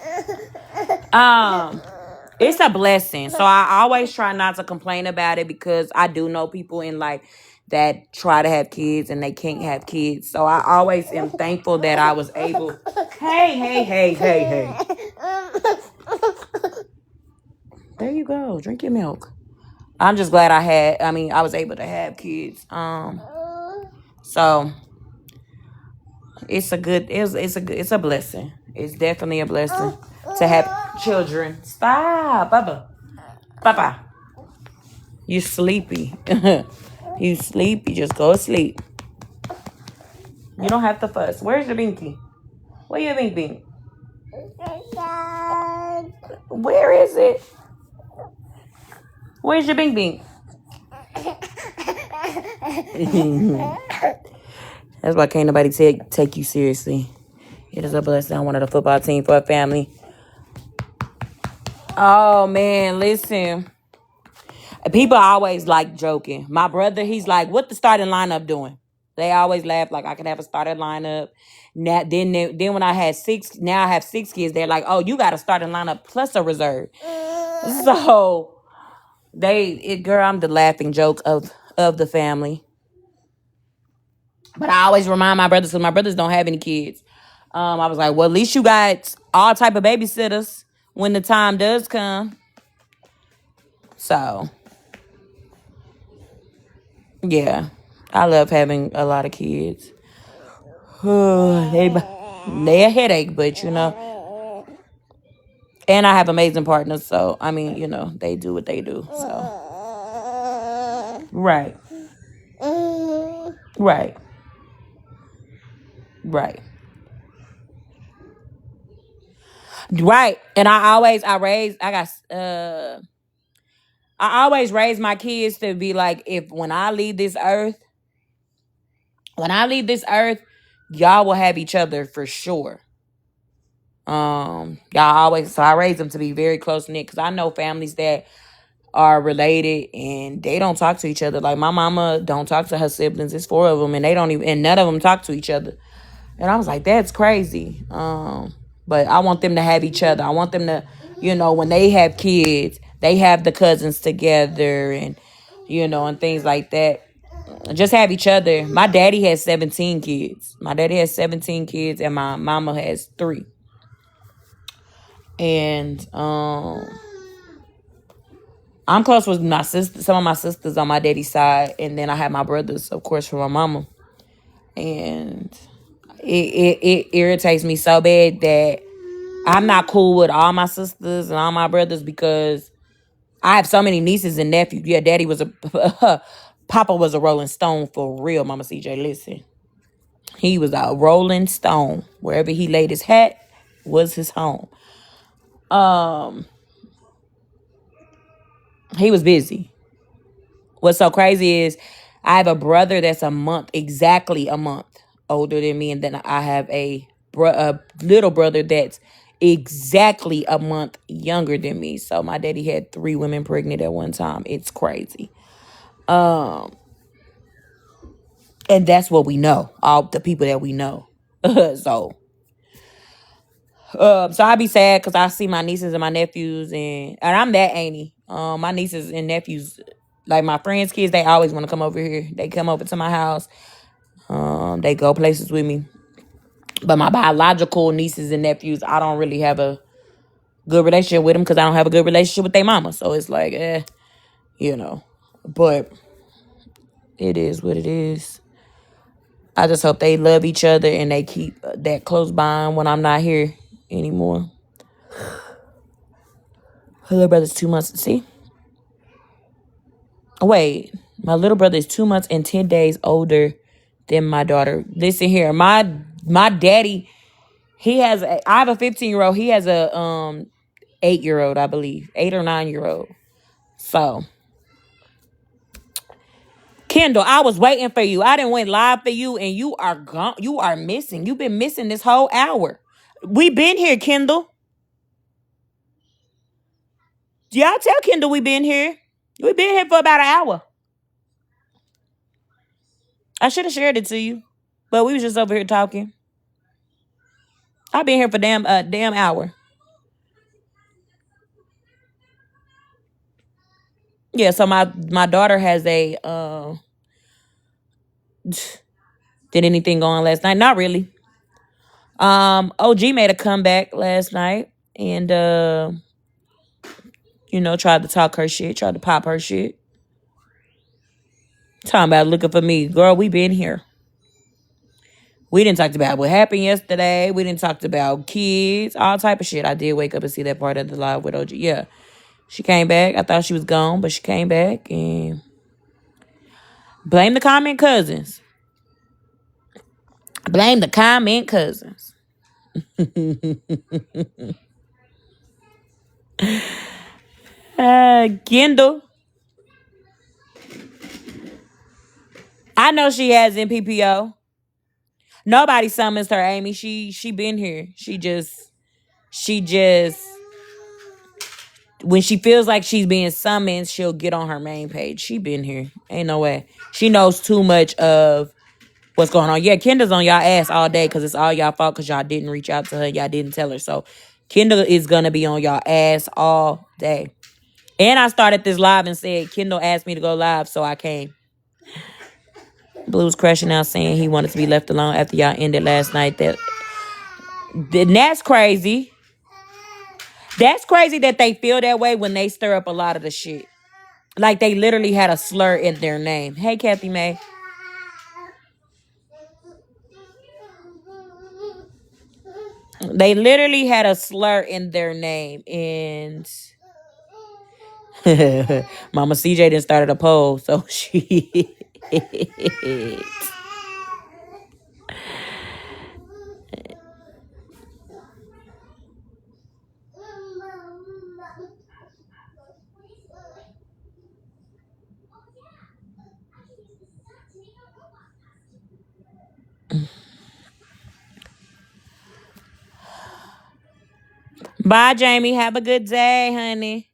it's a blessing. So I always try not to complain about it because I do know people in life that try to have kids and they can't have kids. So I always am thankful that I was able. Hey. There you go. Drink your milk. I'm just glad I was able to have kids. So it's a blessing. It's definitely a blessing to have children. Stop, Baba. You sleepy. You sleepy. Just go to sleep. You don't have to fuss. Where's your binky? Where your binky? Where is it? Where's your bing bing? That's why can't nobody take you seriously. It is a blessing. I wanted a football team for a family. Oh man, listen. People always like joking. My brother, he's like, "What the starting lineup doing?" They always laugh like I could have a starting lineup. Now, then when I had 6, now I have 6 kids. They're like, "Oh, you got a starting lineup plus a reserve." So girl, I'm the laughing joke of the family. But I always remind my brothers because my brothers don't have any kids. I was like, well, at least you got all type of babysitters when the time does come. So, yeah, I love having a lot of kids. They a headache, but and I have amazing partners. So, I mean, they do what they do. So, right, right, right. Right. And I always raise my kids to be like, if when I leave this earth, y'all will have each other for sure. Y'all always, so I raise them to be very close knit because I know families that are related and they don't talk to each other. Like my mama don't talk to her siblings. It's four of them and they don't even, and none of them talk to each other. And I was like, that's crazy. But I want them to have each other. I want them to, when they have kids, they have the cousins together and, and things like that. Just have each other. My daddy has 17 kids. My daddy has 17 kids and my mama has 3. And I'm close with my sister, some of my sisters on my daddy's side. And then I have my brothers, of course, from my mama. And it irritates me so bad that I'm not cool with all my sisters and all my brothers because I have so many nieces and nephews. Yeah, daddy was Papa was a Rolling Stone for real, Mama CJ. Listen, he was a Rolling Stone. Wherever he laid his hat was his home. He was busy. What's so crazy is I have a brother that's exactly a month older than me, and then I have a little brother that's exactly a month younger than me. So my daddy had 3 women pregnant at one time. It's crazy. And that's what we know, all the people that we know. So I be sad because I see my nieces and my nephews, and I'm that auntie. My nieces and nephews, like my friends' kids, they always want to come over here. They come over to my house. They go places with me. But my biological nieces and nephews, I don't really have a good relationship with them because I don't have a good relationship with their mama. So it's like, But it is what it is. I just hope they love each other and they keep that close bond when I'm not here anymore. Her little brother's 2 months. See? Wait, my little brother is 2 months and 10 days older than my daughter. Listen here, my daddy, I have a 15-year-old. He has a 8-year-old, I believe, 8 or 9-year-old. So, Kendall, I was waiting for you. I didn't went live for you, and you are gone. You are missing. You've been missing this whole hour. We been here, Kendall. Y'all tell Kendall we been here. We been here for about an hour. I should have shared it to you, but we was just over here talking. I've been here for damn hour. Yeah, so my daughter has a did anything go on last night? Not really. OG made a comeback last night and tried to talk her shit, tried to pop her shit. Talking about looking for me. Girl, we been here. We didn't talk about what happened yesterday. We didn't talk about kids, all type of shit. I did wake up and see that part of the live with OG. Yeah. She came back. I thought she was gone, but she came back and blame the comment cousins. Blame the comment cousins. Kendall. I know she has NPPO. Nobody summons her, Amy. She been here. She just when she feels like she's being summoned, she'll get on her main page. She been here. Ain't no way. She knows too much of what's going on. Yeah, Kendall's on y'all ass all day because it's all y'all fault because y'all didn't reach out to her. Y'all didn't tell her. So Kendall is going to be on y'all ass all day. And I started this live and said, Kendall asked me to go live, so I came. Blue's crashing out saying he wanted to be left alone after y'all ended last night. That Then that's crazy. That's crazy that they feel that way when they stir up a lot of the shit. Like they literally had a slur in their name. Hey, Kathy May. They literally had a slur in their name, and Mama CJ didn't started a poll, so she. Bye, Jamie. Have a good day, honey.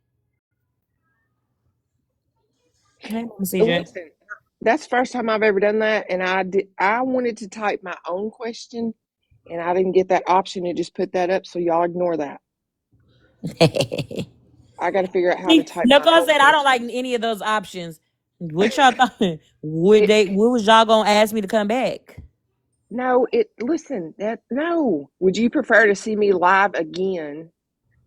Hey, Mama CJ. Listen, that's the first time I've ever done that, and I wanted to type my own question, and I didn't get that option to just put that up. So y'all ignore that. I got to figure out how to See, type my Nicole own said I don't like question. any of those options. What y'all thought? Would It they? What was y'all gonna ask me to come back? no, it listen that no. Would you prefer to see me live again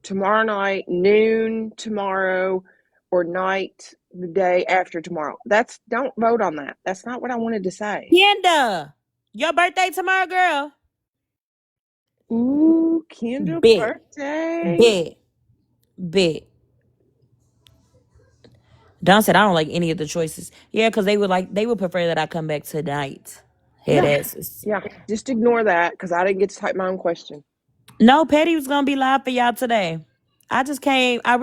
tomorrow night, noon tomorrow, or night the day after tomorrow? That's don't vote on that. That's not what I wanted to say. Kenda, your birthday tomorrow, girl. Ooh, Kendall Bet, birthday. bet, bet. Don said I don't like any of the choices. Yeah, because they would prefer that I come back tonight. Head Yeah, asses. yeah. Just ignore that because I didn't get to type my own question. No, Petty was gonna be live for y'all today. I just came. I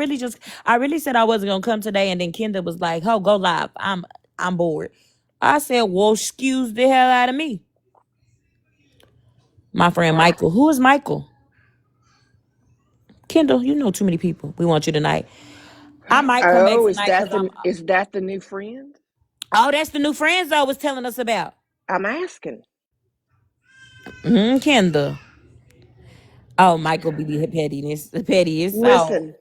really said I wasn't gonna come today, and then Kenda was like, "Oh, go live. I'm bored." I said, "Well, excuse the hell out of me." My friend Wow. Michael. Who is Michael? Kendall, you know too many people. We want you tonight. I might come back Oh, tonight because I'm. is that the new friend? Oh, that's the new friends I was telling us about. I'm asking. Kendall. Oh, Michael be the pettiness. The pettiest. Oh, Listen,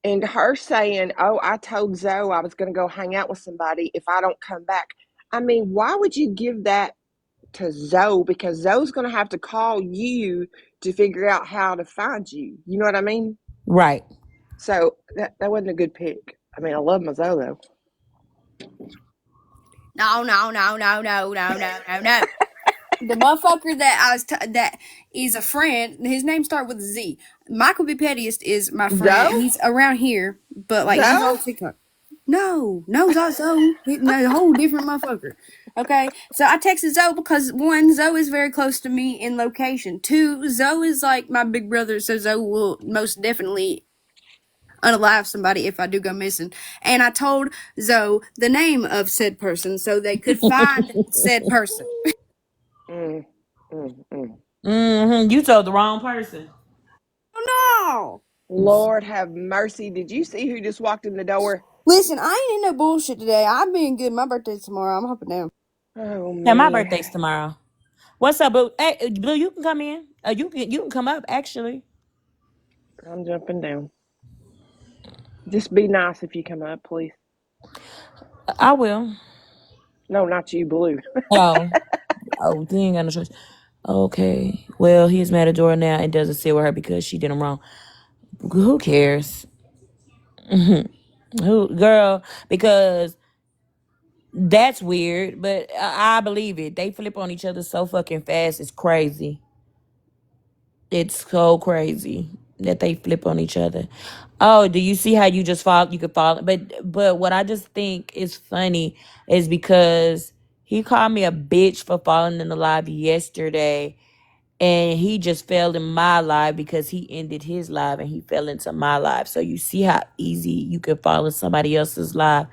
and her saying, "Oh, I told Zoe I was going to go hang out with somebody if I don't come back." I mean, why would you give that to Zoe? Because Zoe's going to have to call you to figure out how to find you. You know what I mean? right. So that wasn't a good pick. I mean, I love my Zoe though. No, no, no, no, no, no, no, no, no. The motherfucker that is a friend. His name starts with a Z. Michael B. Pettiest is my friend. Zoe, He's around here, but like he's Zoe. on TikTok. No, no, it's not Zoe. No, a whole different motherfucker. Okay, so I texted Zoe because one, Zoe is very close to me in location. Two, Zoe is like my big brother, so Zoe will most definitely unalive somebody if I do go missing. And I told Zoe the name of said person so they could find said person. Mm, mm. You told the wrong person. Oh no! Lord have mercy. Did you see who just walked in the door? Listen, I ain't in no bullshit today. I'm being good. My birthday's tomorrow. I'm hopping down. Oh Yeah, my man. birthday's tomorrow. What's up, Blue? Hey, Blue, you can come in. You can come up. Actually, I'm jumping down. Just be nice if you come up, please. I will. No, not you, Blue. Oh, oh, you ain't got no choice. Okay. Well, he's mad at Dora now and doesn't sit with her because she did him wrong. Who cares? Who, girl? Because that's weird, but I believe it. They flip on each other so fucking fast. It's crazy. It's so crazy that they flip on each other. Oh, do you see how you just fall? You could fall, but what I just think is funny is because he called me a bitch for falling in the live yesterday, and he just fell in my live because he ended his live and he fell into my live. So you see how easy you can fall in somebody else's live.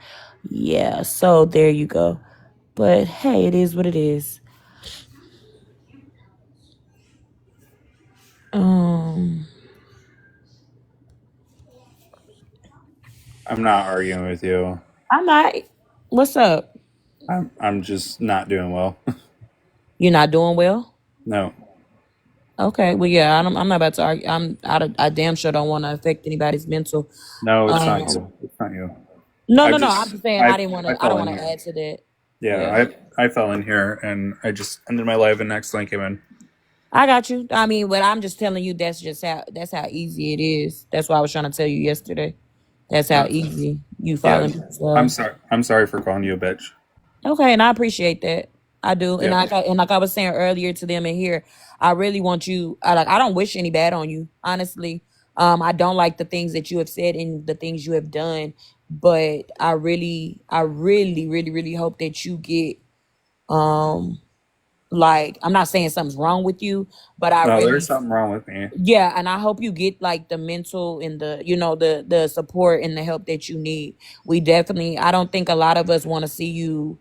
Yeah. So there you go. But hey, it is what it is. Um, I'm not arguing with you. I might. What's up? I'm just not doing well. You're not doing well. No. Okay, well, yeah, I'm not about to argue. I damn sure don't want to affect anybody's mental. No, it's not Um, you. It's not you. no, I no, no. I'm just just saying I I didn't want I to. I don't fell in want to here. add to that. Yeah, Yeah. I fell in here and I just ended my life and accidentally came in. I got you. I mean, but I'm just telling you that's how easy it is. That's why I was trying to tell you yesterday. That's how Uh, easy you fall yeah. into I'm love. sorry. I'm sorry for calling you a bitch. Okay, and I appreciate that. I do, and Yeah. like I was saying earlier to them in here, I really want you. I don't wish any bad on you, honestly. I don't like the things that you have said and the things you have done, but I really hope that you get um like I'm not saying something's wrong with you, but I No, there's really something wrong with me. yeah, and I hope you get like the mental and the the support and the help that you need. We definitely I don't think a lot of us want to see you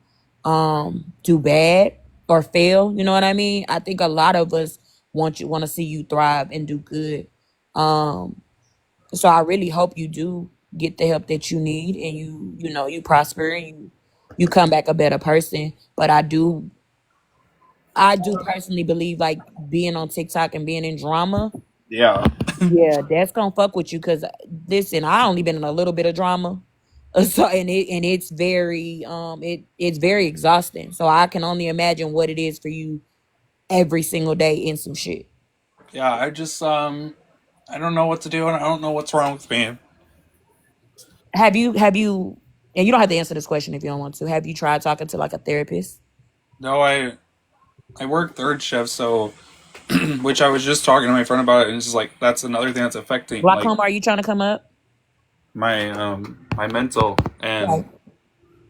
do bad or fail, you know what I mean? I think a lot of us want to see you thrive and do good. Um so I really hope you do get the help that you need and you prosper and you come back a better person. But I do personally believe like being on TikTok and being in drama, Yeah. yeah, that's gonna fuck with you. Cause listen, I only been in a little bit of drama, so it's very it's very exhausting. So I can only imagine what it is for you every single day in some shit. Yeah. I just I don't know what to do, and I don't know what's wrong with me. Have you? And you don't have to answer this question if you don't want to. Have you tried talking to like a therapist? No, I work third shift, so which I was just talking to my friend about it, and it's just like that's another thing that's affecting like Glaucoma, are you trying to come up? my mental Right.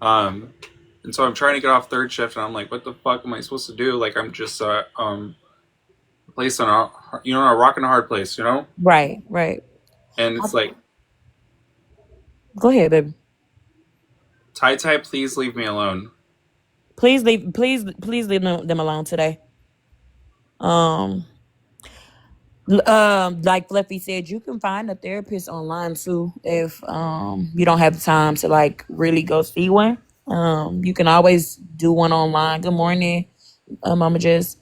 um and so I'm trying to get off third shift, and I'm like, what the fuck am I supposed to do? Like I'm just placed on a rock and a hard place, Right. Right. and it's like Go ahead, baby. Tai, please leave me alone. Please leave them alone today. Um, like Fluffy said, you can find a therapist online too if you don't have the time to like really go see one. You can always do one online. Good morning, Mama Jess.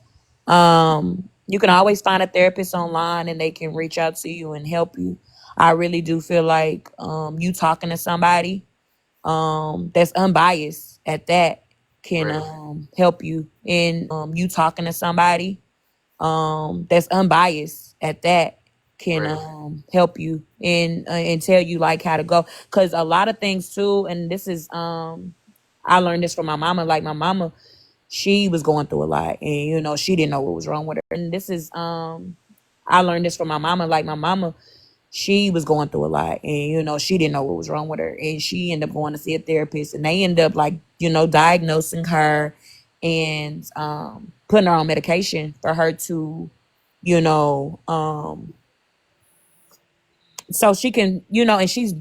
You can always find a therapist online and they can reach out to you and help you. I really do feel like you talking to somebody that's unbiased at that can Right. help you in you talking to somebody that's unbiased at that can Right. help you in and tell you like how to go, because a lot of things too, and this is I learned this from my mama. Like my mama, she was going through a lot and she didn't know what was wrong with her, and this is I learned this from my mama. Like my mama, she was going through a lot and she didn't know what was wrong with her, and she ended up going to see a therapist, and they ended up like diagnosing her and putting her on medication for her to you know so she can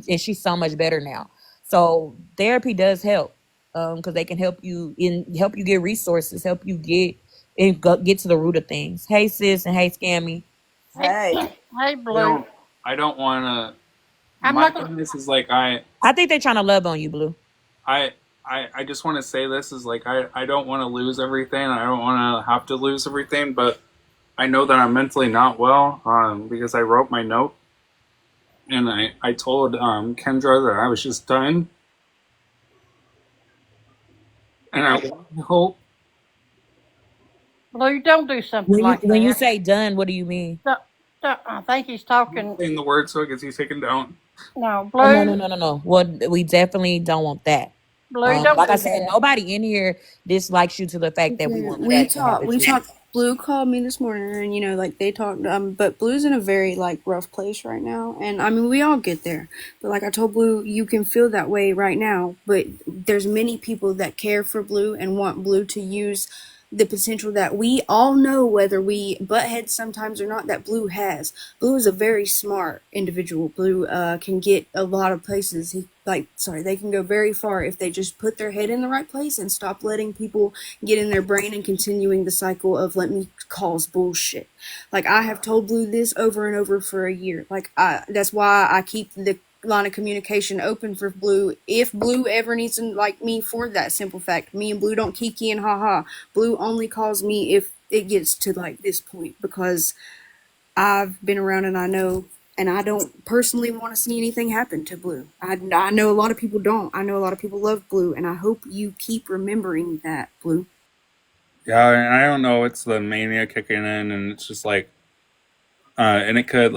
and she's so much better now. So therapy does help because they can help you get resources, help you get to the root of things. Hey sis, and hey Scammy. Hey, Hey. hey, I Blue. don't I don't want to. I'm My not gonna. thing is like I think they're trying to love on you, Blue. I I just want to say this is like I don't want to lose everything. I don't want to have to lose everything, but I know that I'm mentally not well because I wrote my note, and I told Kendra that I was just done, and I hope Blue, don't do something When you like when you that. say done, what do you mean? I think he's I'm not talking. saying the word so it gets you taken down. No, Oh no Blue. no. Well, we definitely don't want that. Blue, don't Like I do said, that. nobody in here dislikes you to the fact that we Yeah, want that to happen we to you. talked. Blue called me this morning, and like they talked. But Blue's in a very like rough place right now, and I mean we all get there. But like I told Blue, you can feel that way right now. But there's many people that care for Blue and want Blue to use the potential that we all know, whether we butt heads sometimes or not, that Blue has. Blue is a very smart individual. Blue can get a lot of places. They can go very far if they just put their head in the right place and stop letting people get in their brain and continuing the cycle of let me cause bullshit. Like I have told Blue this over and over for a year. That's why I keep the line of communication open for Blue. If Blue ever needs to like me for that simple fact, me and Blue don't kiki and haha. Blue only calls me if it gets to like this point because I've been around and I know, and I don't personally want to see anything happen to Blue. I know a lot of people don't. I know a lot of people love Blue, and I hope you keep remembering that, Blue. Yeah, and I don't know. It's the mania kicking in, and it's just like, and it could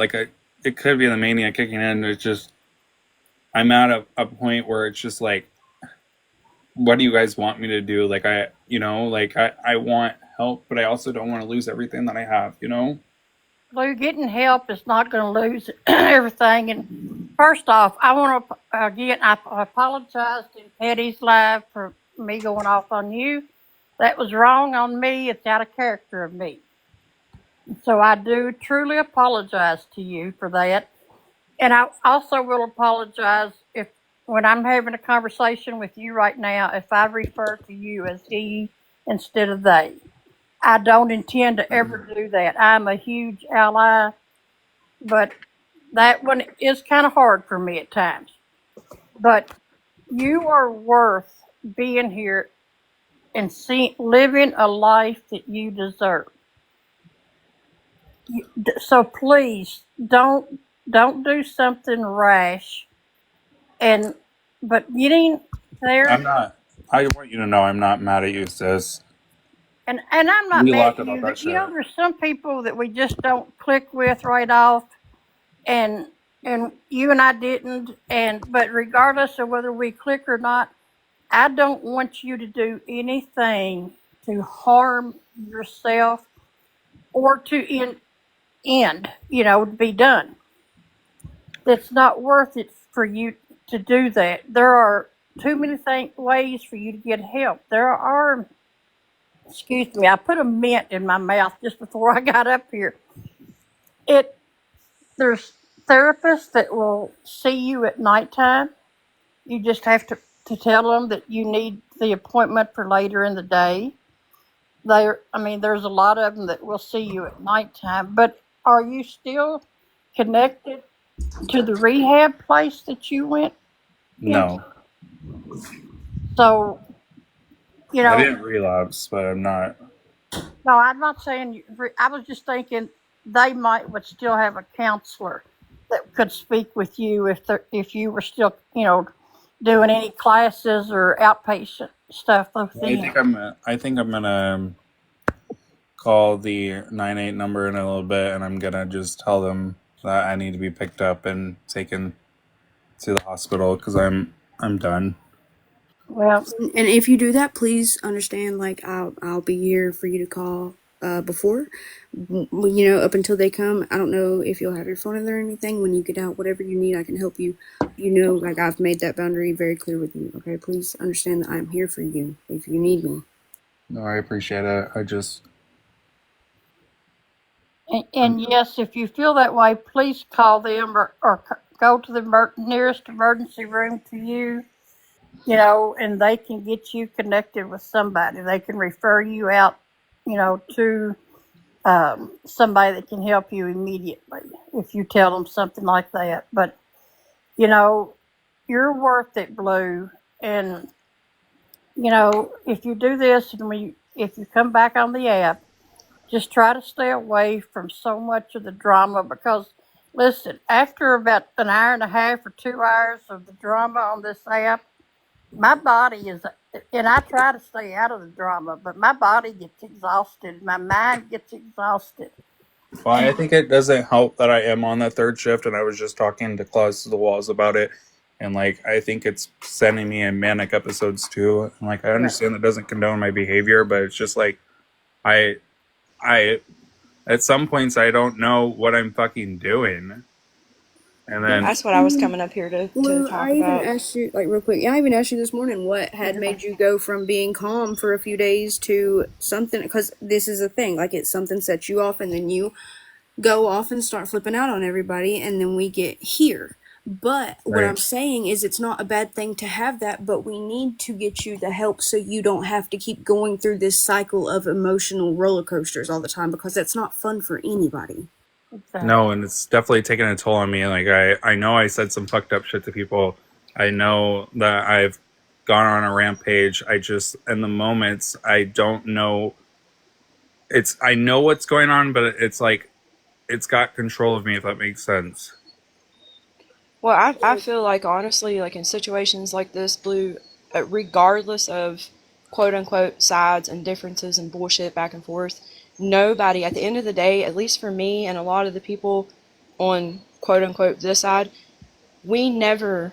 be the mania kicking in. It's just I'm at a point where it's just like, what do you guys want me to do? Like I want help, but I also don't want to lose everything that I have. Lou, getting help is not going to lose everything. And first off, I want to, again, I apologized in Petty's live for me going off on you. That was wrong on me. It's out of character of me. So I do truly apologize to you for that. And I also will apologize if, when I'm having a conversation with you right now, if I refer to you as he instead of they. I don't intend to ever do that. I'm a huge ally, but that one is kind of hard for me at times. But you are worth being here and living a life that you deserve. So please don't do something rash. And but getting I'm there, not. I want you to know I'm not mad at you, sis. and I'm not We mad laughed at about you. that You know, shit. there's some people that we just don't click with right off, and you and I didn't. And but regardless of whether we click or not, I don't want you to do anything to harm yourself or to end. You know, to be done. It's not worth it for you to do that. There are too many ways for you to get help. There are, excuse me, I put a mint in my mouth just before I got up here. It There's therapists that will see you at nighttime. You just have to tell them that you need the appointment for later in the day. There's a lot of them that will see you at nighttime. But are you still connected to the rehab place that you went into? No, So, you I know, didn't relapse, but I'm not. no, I'm not saying I was just thinking they would still have a counselor that could speak with you if you were still, doing any classes or outpatient stuff with I them. think I'm gonna call the 9-8 number in a little bit, and I'm gonna just tell them that I need to be picked up and taken to the hospital because I'm done. Well, And if you do that, please understand, like, I'll be here for you to call before, up until they come. I don't know if you'll have your phone in there or anything. When you get out, whatever you need, I can help you. Like, I've made that boundary very clear with you. Okay, please understand that I'm here for you if you need me. No, I appreciate it. I just and yes, if you feel that way, please call them or go to the nearest emergency room to you. And they can get you connected with somebody. They can refer you out, to somebody that can help you immediately if you tell them something like that. But, you're worth it, Blue. And, if you do this and if you come back on the app, just try to stay away from so much of the drama because, listen, after about an hour and a half or 2 hours of the drama on this app, my body is, and I try to stay out of the drama, but my body gets exhausted. My mind gets exhausted. well, I And think it doesn't help that I am on that third shift, and I was just talking to Claus to the Walls about it, and like I think it's sending me in manic episodes too. And like I yeah, understand that doesn't condone my behavior, but it's just like I I at some points I don't know what I'm fucking doing, and then That's what I was coming up here to Well, talk I even about. asked you, like, real quick. Yeah, I even asked you this morning what had made you go from being calm for a few days to something. Because this is a thing. Like, it's something sets you off, and then you go off and start flipping out on everybody, and then we get here. But what I'm right. saying is, it's not a bad thing to have that, but we need to get you the help so you don't have to keep going through this cycle of emotional roller coasters all the time because that's not fun for anybody. No, exactly. and it's definitely taking a toll on me. Like I know I said some fucked up shit to people. I know that I've gone on a rampage. I just in the moments I don't know. I know what's going on, but it's like it's got control of me, if that makes sense. Well, I feel like honestly, like in situations like this, Blue, regardless of quote unquote sides and differences and bullshit back and forth. Nobody, at the end of the day, at least for me and a lot of the people on quote unquote this side, we never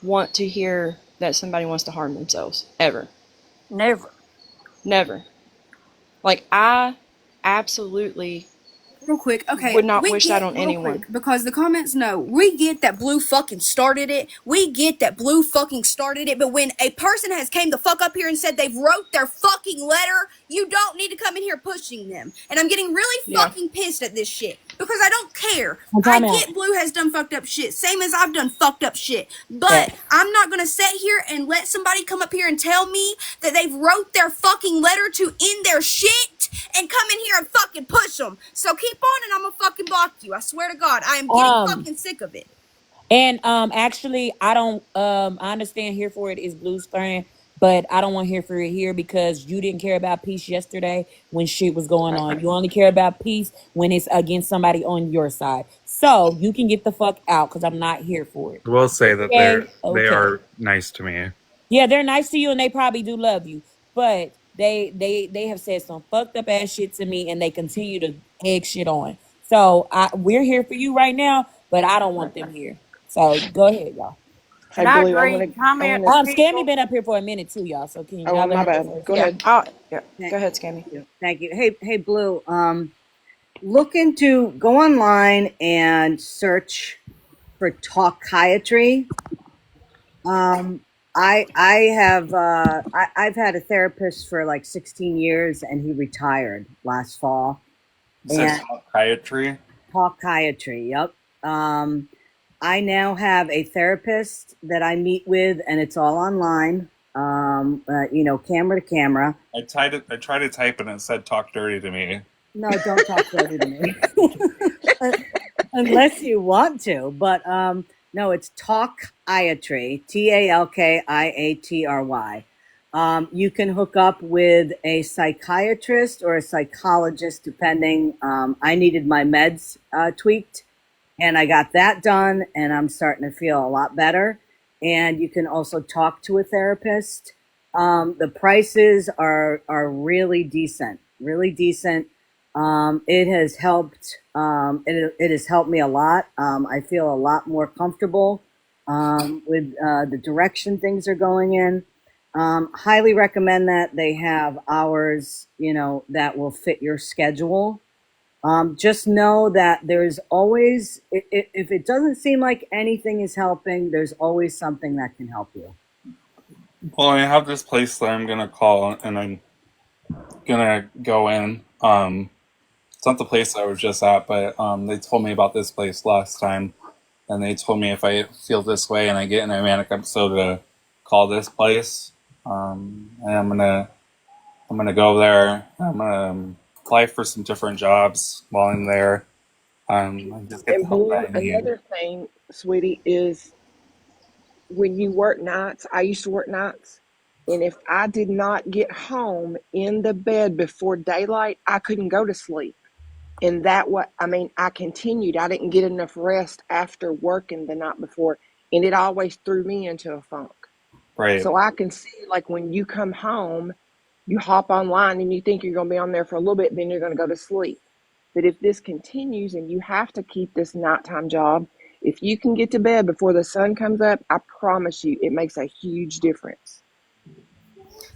want to hear that somebody wants to harm themselves. Ever. Never. Never. Like, I absolutely Real quick, okay, would not we wish that get on real anyone. quick because the comments know we get that Blue fucking started it. We get that Blue fucking started it. But when a person has came the fuck up here and said they've wrote their fucking letter, you don't need to come in here pushing them. And I'm getting really Yeah. fucking pissed at this shit because I don't care. Well, I time out. get Blue has done fucked up shit, same as I've done fucked up shit. Yeah. But I'm not gonna sit here and let somebody come up here and tell me that they've wrote their fucking letter to end their shit and come in here and fucking push them. So keep on and I'm gonna fucking block you. I swear to God, I am getting fucking sick of it. And actually, I don't I understand here for it is Blue's friend, but I don't want here for it here because you didn't care about peace yesterday when shit was going on. You only care about peace when it's against somebody on your side. So you can get the fuck out because I'm not here for it. We'll say that Okay. they are nice to me. Yeah, they're nice to you and they probably do love you, but they have said some fucked up ass shit to me and they continue to egg shit on. So we're here for you right now, but I don't want them here. So go ahead, y'all. Hey, And I Blue, agree. Comment wanna- Scammy been up here for a minute too, y'all. So can y'all oh, let my her bad. first? Go ahead. Yeah. Go ahead, Scammy. Thank you. Hey, Blue. Look into go online and search for talkiatry. I've had a therapist for like 16 years, and he retired last fall. Psychiatry. Talkiatry. Yep. I now have a therapist that I meet with, and it's all online. Camera to camera. I tried to type and it said talk dirty to me. No, don't talk dirty to me. Unless you want to. But no, it's talkiatry. TALKIATRY. You can hook up with a psychiatrist or a psychologist, depending. I needed my meds tweaked, and I got that done, and I'm starting to feel a lot better. And you can also talk to a therapist. The prices are really decent, really decent. It has helped. It has helped me a lot. I feel a lot more comfortable with the direction things are going in. Highly recommend that. They have hours, that will fit your schedule. Just know that there's always, if it doesn't seem like anything is helping, there's always something that can help you. Well, I have this place that I'm gonna call and I'm gonna go in. It's not the place I was just at, but they told me about this place last time, and they told me if I feel this way and I get in a manic episode to call this place. And I'm gonna go there. I'm gonna apply for some different jobs while I'm there. And just get the And help Blue, that I need. another thing, sweetie, is when you work nights, I used to work nights, and if I did not get home in the bed before daylight, I couldn't go to sleep. And I continued. I didn't get enough rest after working the night before, and it always threw me into a funk. Right. So I can see, like, when you come home, you hop online and you think you're going to be on there for a little bit, then you're going to go to sleep. But if this continues and you have to keep this nighttime job, if you can get to bed before the sun comes up, I promise you, it makes a huge difference.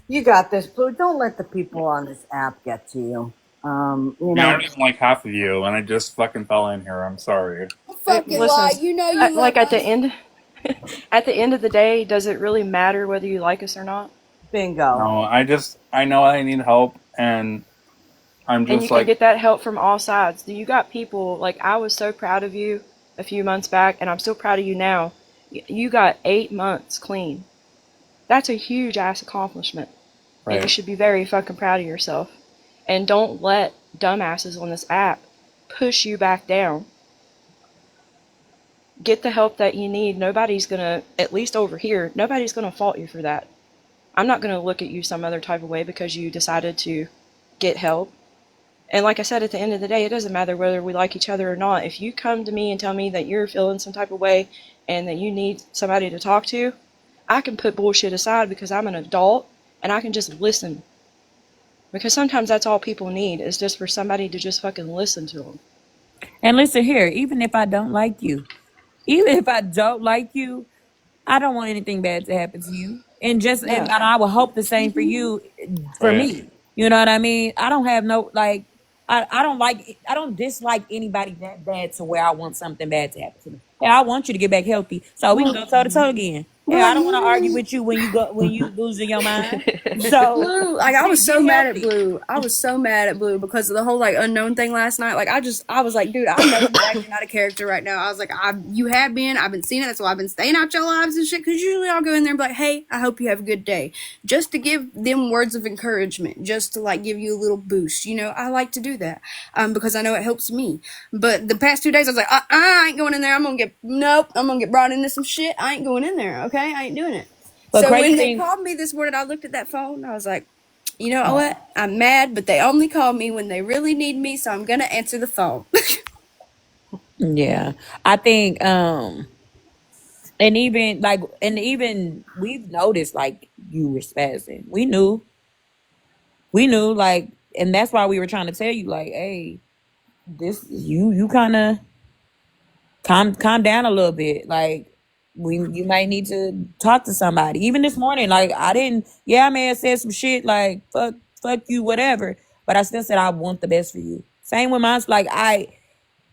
You got this, Blue. Don't let the people on this app get to you. I don't even like half of you, and I just fucking fell in here. I'm sorry. Fucking Listen, lie. You know you love like at the us. end, at the end of the day, does it really matter whether you like us or not? Bingo. No, I know I need help, and I'm And you just can like, get that help from all sides. You got people, like, I was so proud of you a few months back, and I'm still proud of you now. You got 8 months clean. That's a huge ass accomplishment. And you right. should be very fucking proud of yourself. And don't let dumbasses on this app push you back down. Get the help that you need. Nobody's gonna, at least over here, nobody's gonna fault you for that. I'm not gonna look at you some other type of way because you decided to get help. And like I said, at the end of the day, it doesn't matter whether we like each other or not. If you come to me and tell me that you're feeling some type of way and that you need somebody to talk to, I can put bullshit aside because I'm an adult and I can just listen. Because sometimes that's all people need is just for somebody to just fucking listen to them. And listen here, even if I don't like you, even if I don't like you, I don't want anything bad to happen to you. And No. I would hope the same for you, for Right. me. You know what I mean? I don't have no like I don't dislike anybody that bad to where I want something bad to happen to me. Yeah, I want you to get back healthy so we can go toe to toe again. Yeah, I don't want to argue with you when you losing your mind. So Blue, like I was so get mad at healthy. Blue. I was so mad at Blue because of the whole like unknown thing last night. Like I was like, dude, I know you're acting out of character right now. I was like, you have been. I've been seeing it. That's why I've been staying out your lives and shit. Because usually I'll go in there and be like, hey, I hope you have a good day, just to give them words of encouragement, just to like give you a little boost. You know, I like to do that because I know it helps me. But the past 2 days, I was like, I ain't going in there. I'm gonna get brought into some shit. I ain't going in there. Okay, I ain't doing it. But So crazy when they thing, called me this morning, I looked at that phone. I was like, you know what? I'm mad, but they only call me when they really need me, so I'm gonna answer the phone. yeah, I think and even we've noticed like you were spazzing. We knew like, and that's why we were trying to tell you like, hey, this you kind of calm down a little bit. Like you might need to talk to somebody. Even this morning, like I didn't. Yeah, I may have said some shit like fuck you, whatever. But I still said I want the best for you. Same with mine. Like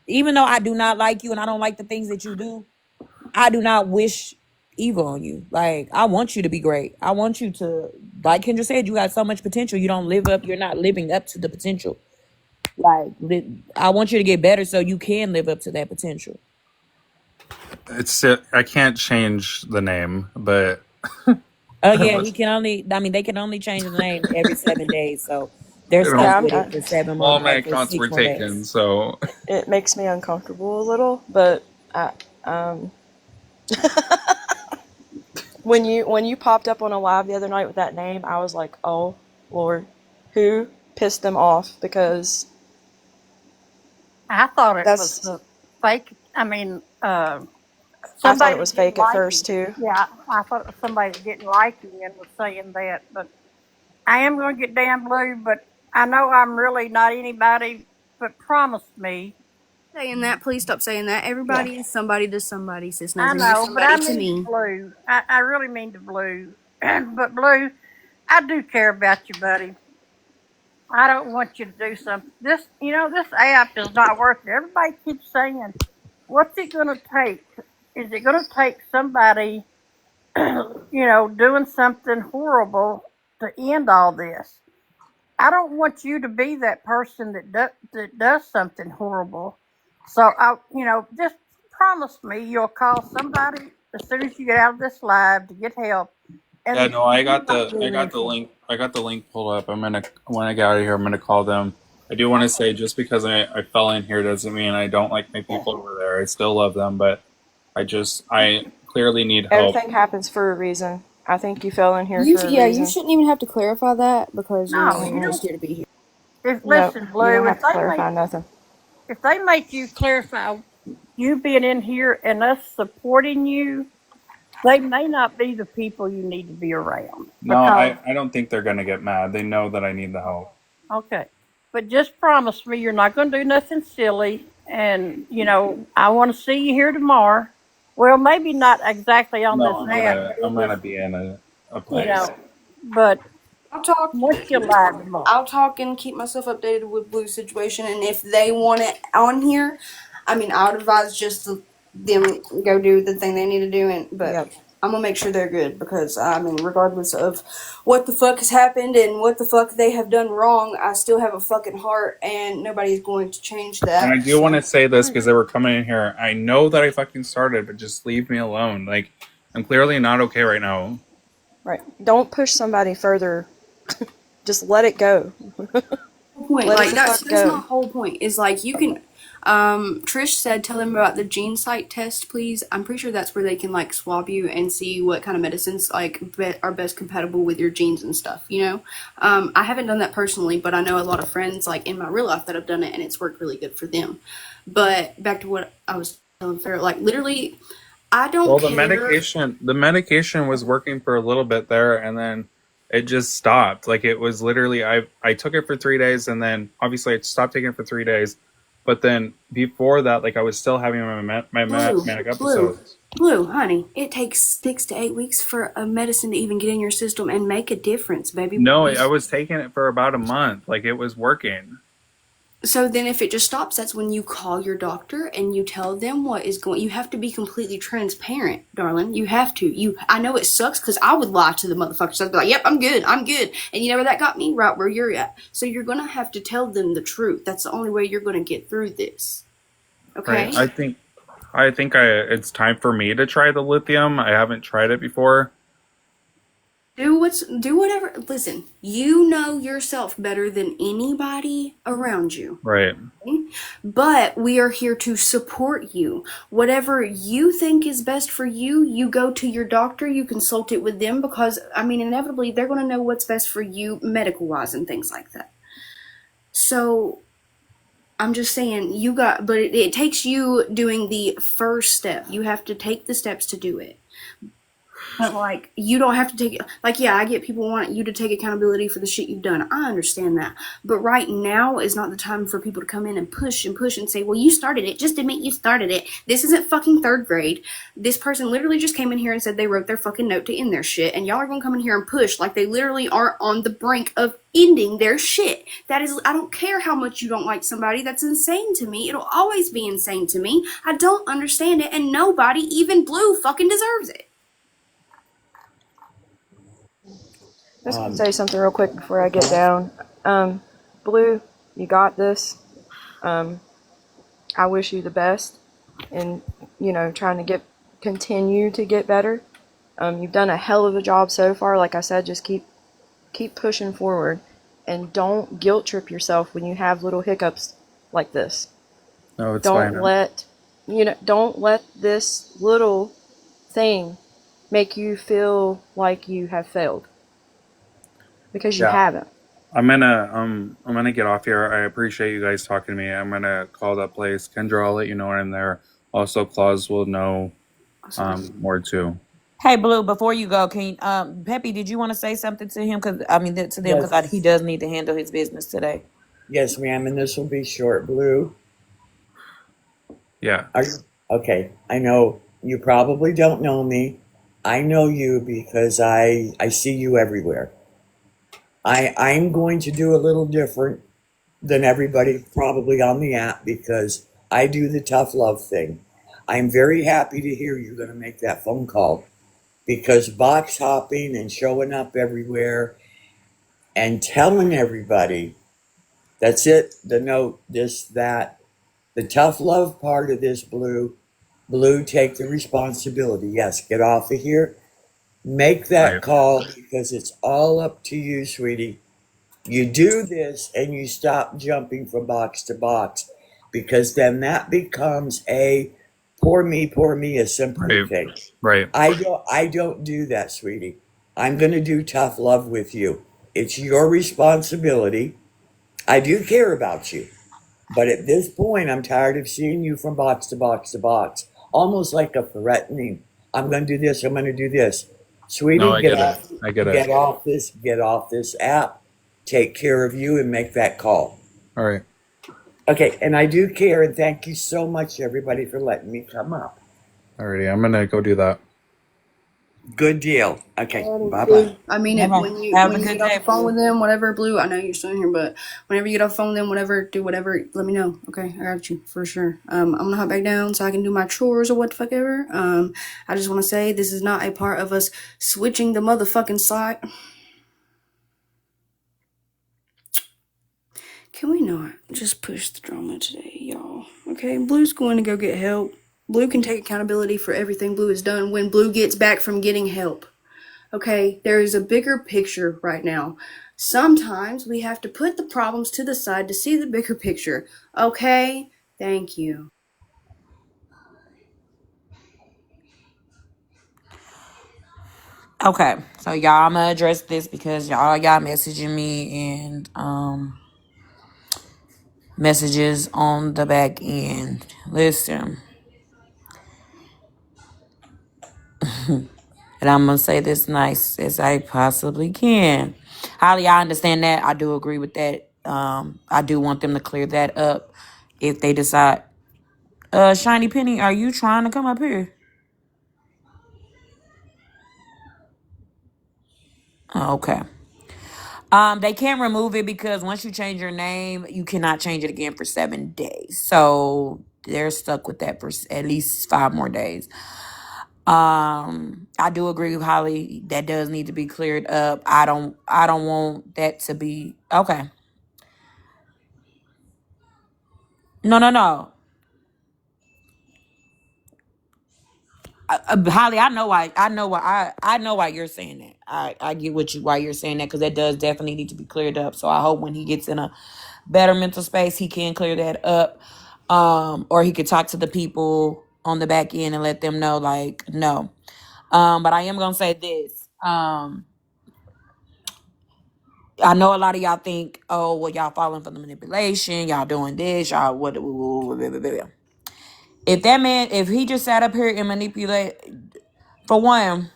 even though I do not like you and I don't like the things that you do, I do not wish evil on you. Like I want you to be great. I want you to, like Kendra said, you got so much potential. You're not living up to the potential. Like I want you to get better so you can live up to that potential. I can't change the name, but Oh yeah, he can only. I mean, they can only change the name every 7 days. So they're you know, stuck Yeah, with it for 7 more, all my like for accounts were 6 more taken. days. So it makes me uncomfortable a little, but um, when you popped up on a live the other night with that name, I was like, oh Lord, who pissed them off? Because I thought it was that's a fake. I mean, I thought somebody it was that didn't fake at like first you. too. Yeah, I thought it was somebody that didn't like you and was saying that. But I am going to get damn blue. But I know I'm really not anybody. But promise me. Saying that, please stop saying that. Yeah. Everybody is somebody to somebody, sis I Nazar. You're know, but I somebody to mean to me. blue. I really mean to blue. But blue, I do care about you, buddy. I don't want you to do something. This app is not working. Everybody keeps saying, "What's it going to take? Is it going to take somebody, doing something horrible to end all this?" I don't want you to be that person that does something horrible. So just promise me you'll call somebody as soon as you get out of this live to get help, yeah, and no, do not do I got the anything. link. I got the link pulled up. When I get out of here, I'm gonna call them. I do want to say just because I fell in here doesn't mean I don't like my people over there. I still love them, but I clearly need help. Everything happens for a reason. I think you fell in here You for a yeah, you reason. shouldn't even have to clarify that because No, you're you Mm-mm. just don't. here to be here. If Nope. listen, You don't Blue, have to clarify nothing. if they make you clarify you being in here and us supporting you, they may not be the people you need to be around. No, Because I don't think they're gonna get mad. They know that I need the help. okay, but just promise me you're not going to do nothing silly, and I want to see you here tomorrow. Well, maybe not exactly on this No, app, but I'm in gonna this, be in a you place. know, but I'll talk. once you live tomorrow. I'll talk and keep myself updated with Blue's situation, and if they want it on here, I mean, I would advise just them go do the thing they need to do, but Yep. I'm gonna make sure they're good because I mean, regardless of what the fuck has happened and what the fuck they have done wrong, I still have a fucking heart, and nobody's going to change And I that. do want So to say this because they were coming in here. I know that I fucking started, but just leave me alone. Like I'm clearly not okay right now. Right. Don't push somebody further. Just let it go. point. Let it Like the that's fuck my go. whole point. Is like you can. Trish said, "Tell them about the gene site test, please." I'm pretty sure that's where they can like swab you and see what kind of medicines are best compatible with your genes and stuff. You know, I haven't done that personally, but I know a lot of friends like in my real life that have done it, and it's worked really good for them. But back to what I was telling Farrah, like literally, I don't Well, care. the medication was working for a little bit there, and then it just stopped. Like it was literally, I took it for 3 days, and then obviously I stopped taking it for 3 days. But then before that, like I was still having my manic episodes. Blue, honey, it takes 6 to 8 weeks for a medicine to even get in your system and make a difference, baby. No, I was taking it for about a month. Like it was working. So then if it just stops, that's when you call your doctor and you tell them what is going. You have to be completely transparent, darling. You have to. I know it sucks because I would lie to the motherfuckers. I'd be like, yep, I'm good. And you know where that got me? Right where you're at. So you're going to have to tell them the truth. That's the only way you're going to get through this. Okay? Right. I think it's time for me to try the lithium. I haven't tried it before. Do whatever. Listen, you know yourself better than anybody around you. Right. But we are here to support you. Whatever you think is best for you, you go to your doctor, you consult it with them because, inevitably they're going to know what's best for you medical-wise and things like that. So, I'm just saying, but it takes you doing the first step. You have to take the steps to do it. But, you don't have to take it. I get people want you to take accountability for the shit you've done. I understand that. But right now is not the time for people to come in and push and say, well, you started it. Just admit you started it. This isn't fucking third grade. This person literally just came in here and said they wrote their fucking note to end their shit. And y'all are going to come in here and push like they literally are on the brink of ending their shit. I don't care how much you don't like somebody. That's insane to me. It'll always be insane to me. I don't understand it. And nobody, even Blue, fucking deserves it. I was gonna say something real quick before I get down. Blue, you got this. I wish you the best in, trying to continue to get better. You've done a hell of a job so far. Like I said, just keep pushing forward, and don't guilt trip yourself when you have little hiccups like this. No, it's fine. Don't let this little thing make you feel like you have failed. Because you haven't. I'm gonna get off here. I appreciate you guys talking to me. I'm gonna call that place. Kendra, I'll let you know when I'm there. Also, Claus will know more too. Hey, Blue, before you go, can Peppy, did you want to say something to him? Because he does need to handle his business today. Yes, ma'am, and this will be short. Blue. Yeah. Okay? I know you probably don't know me. I know you because I see you everywhere. I'm going to do a little different than everybody probably on the app because I do the tough love thing. I'm very happy to hear you're going to make that phone call because box hopping and showing up everywhere and telling everybody, that's it, the note, this, that, the tough love part of this, Blue, take the responsibility. Yes, get off of here. Make that call because it's all up to you, sweetie. You do this and you stop jumping from box to box because then that becomes a poor me, a sympathy thing. Right. I don't do that, sweetie. I'm going to do tough love with you. It's your responsibility. I do care about you. But at this point, I'm tired of seeing you from box to box to box. Almost like a threatening. I'm going to do this. I'm going to do this. Sweetie, No, I get it. Get off this app. Take care of you and make that call. All right. Okay, and I do care, and thank you so much, everybody, for letting me come up. Alrighty, I'm gonna go do that. Good deal. Okay, bye-bye. When you get off the phone with them, whatever, Blue, I know you're still in here, but whenever you get off the phone with them, whatever, let me know. Okay, I got you for sure. I'm gonna hop back down so I can do my chores or what the fuck ever. I just want to say this is not a part of us switching the motherfucking site. Can we not just push the drama today, y'all? Okay, Blue's going to go get help. Blue can take accountability for everything Blue has done when Blue gets back from getting help. Okay, there is a bigger picture right now. Sometimes we have to put the problems to the side to see the bigger picture. Okay? Thank you. Okay, so y'all, I'm gonna address this because y'all messaging me and messages on the back end. Listen. And I'm gonna say this nice as I possibly can. Holly, I understand that. I do agree with that. I do want them to clear that up if they decide. Shiny Penny, are you trying to come up here? Okay. They can't remove it because once you change your name, you cannot change it again for 7 days. So they're stuck with that for at least 5 more days. I do agree with Holly. That does need to be cleared up. I don't want that to be okay. No. Holly, I know why you're saying that. I get why you're saying that because that does definitely need to be cleared up. So I hope when he gets in a better mental space, he can clear that up. Or he could talk to the people on the back end and let them know, like, no. But I am gonna say this. I know a lot of y'all think, oh, well, y'all falling for the manipulation, y'all doing this, y'all what. If that man, if he just sat up here and manipulate, for one,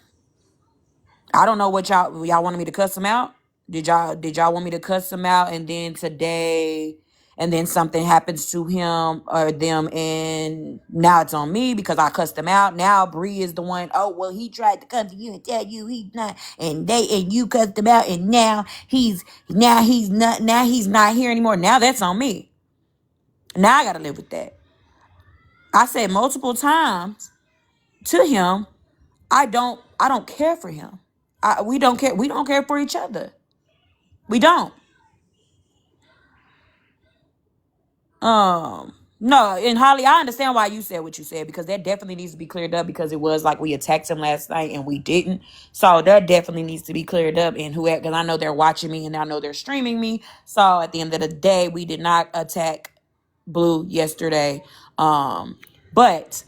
I don't know what y'all wanted me to cuss him out. Did y'all want me to cuss him out and then today and then something happens to him or them and now it's on me because I cussed him out. Now Bree is the one, oh well, he tried to come to you and tell you he's not and you cussed him out and now he's not here anymore. Now that's on me. Now I gotta live with that. I said multiple times to him, I don't care for him. We don't care for each other. We don't. No, and Holly, I understand why you said what you said because that definitely needs to be cleared up because it was like we attacked him last night and we didn't. So that definitely needs to be cleared up. And because I know they're watching me and I know they're streaming me. So at the end of the day, we did not attack Blue yesterday. But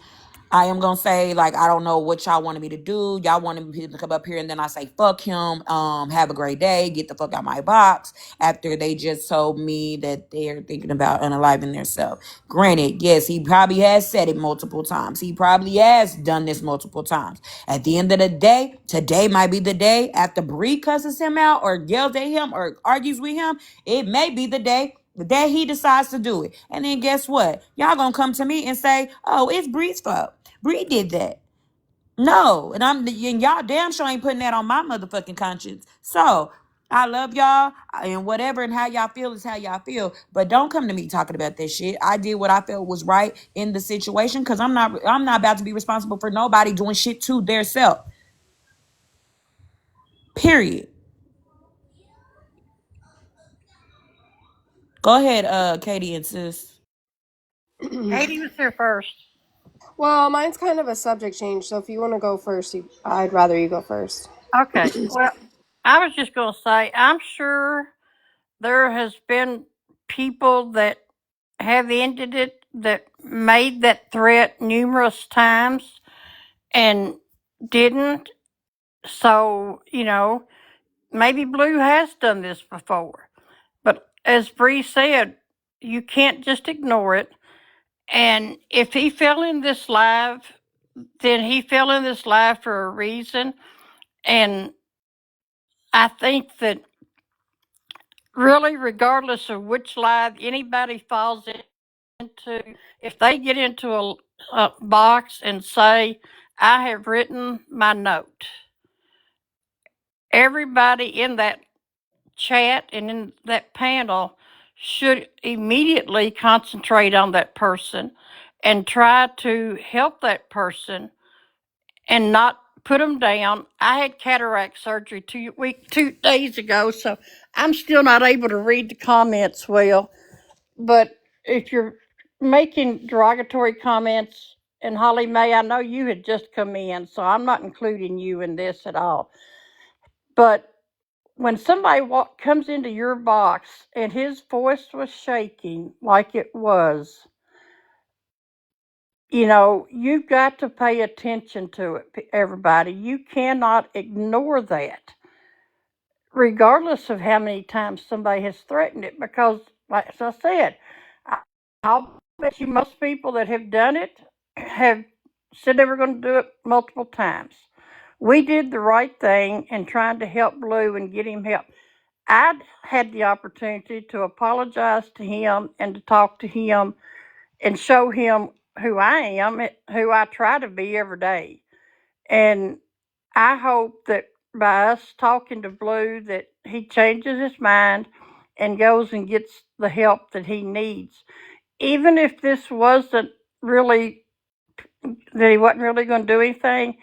I am gonna say, like, I don't know what y'all wanted me to do. Y'all wanted me to come up here and then I say, fuck him. Have a great day. Get the fuck out my box. After they just told me that they're thinking about unaliving themselves. Granted, yes, he probably has said it multiple times. He probably has done this multiple times. At the end of the day, today might be the day after Bree cusses him out or yells at him or argues with him. It may be the day that he decides to do it. And then guess what? Y'all gonna come to me and say, oh, it's Bree's fault. Bree did that. No, and y'all damn sure ain't putting that on my motherfucking conscience. So I love y'all and whatever and how y'all feel is how y'all feel. But don't come to me talking about this shit. I did what I felt was right in the situation because I'm not about to be responsible for nobody doing shit to their self. Period. Go ahead, Katie and sis. Katie was here first. Well, mine's kind of a subject change, so if you want to go first, I'd rather you go first. Okay. Well, I was just going to say, I'm sure there has been people that have ended it that made that threat numerous times and didn't. So, maybe Blue has done this before. But as Bree said, you can't just ignore it. And if he fell in this live, then he fell in this live for a reason. And I think that really, regardless of which live anybody falls into, if they get into a box and say, I have written my note, everybody in that chat and in that panel should immediately concentrate on that person and try to help that person and not put them down. I had cataract surgery 2 days ago, so I'm still not able to read the comments well. But if you're making derogatory comments, and Holly Mae, I know you had just come in, so I'm not including you in this at all. But when somebody comes into your box and his voice was shaking like it was, you've got to pay attention to it, everybody. You cannot ignore that, regardless of how many times somebody has threatened it, because, like I said, I'll bet you most people that have done it have said they were going to do it multiple times. We did the right thing in trying to help Blue and get him help. I had the opportunity to apologize to him and to talk to him and show him who I am, who I try to be every day. And I hope that by us talking to Blue that he changes his mind and goes and gets the help that he needs. Even if this wasn't really that he wasn't really going to do anything,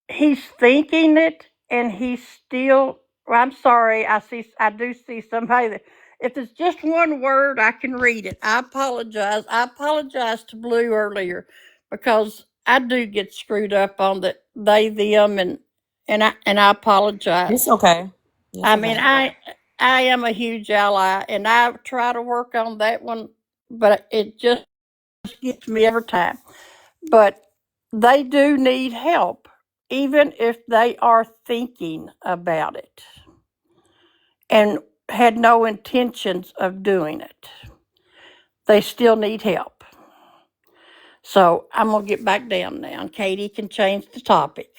he's thinking it and he's still well, I'm sorry, I do see somebody that if it's just one word I can read it. I apologize. I apologized to Blue earlier because I do get screwed up on the they them and I It's apologize. okay. It's I mean okay. I am a huge ally and I try to work on that one, but it just gets me every time. But they do need help, even if they are thinking about it and had no intentions of doing it. They still need help. So I'm going to get back down now, and Katie can change the topic.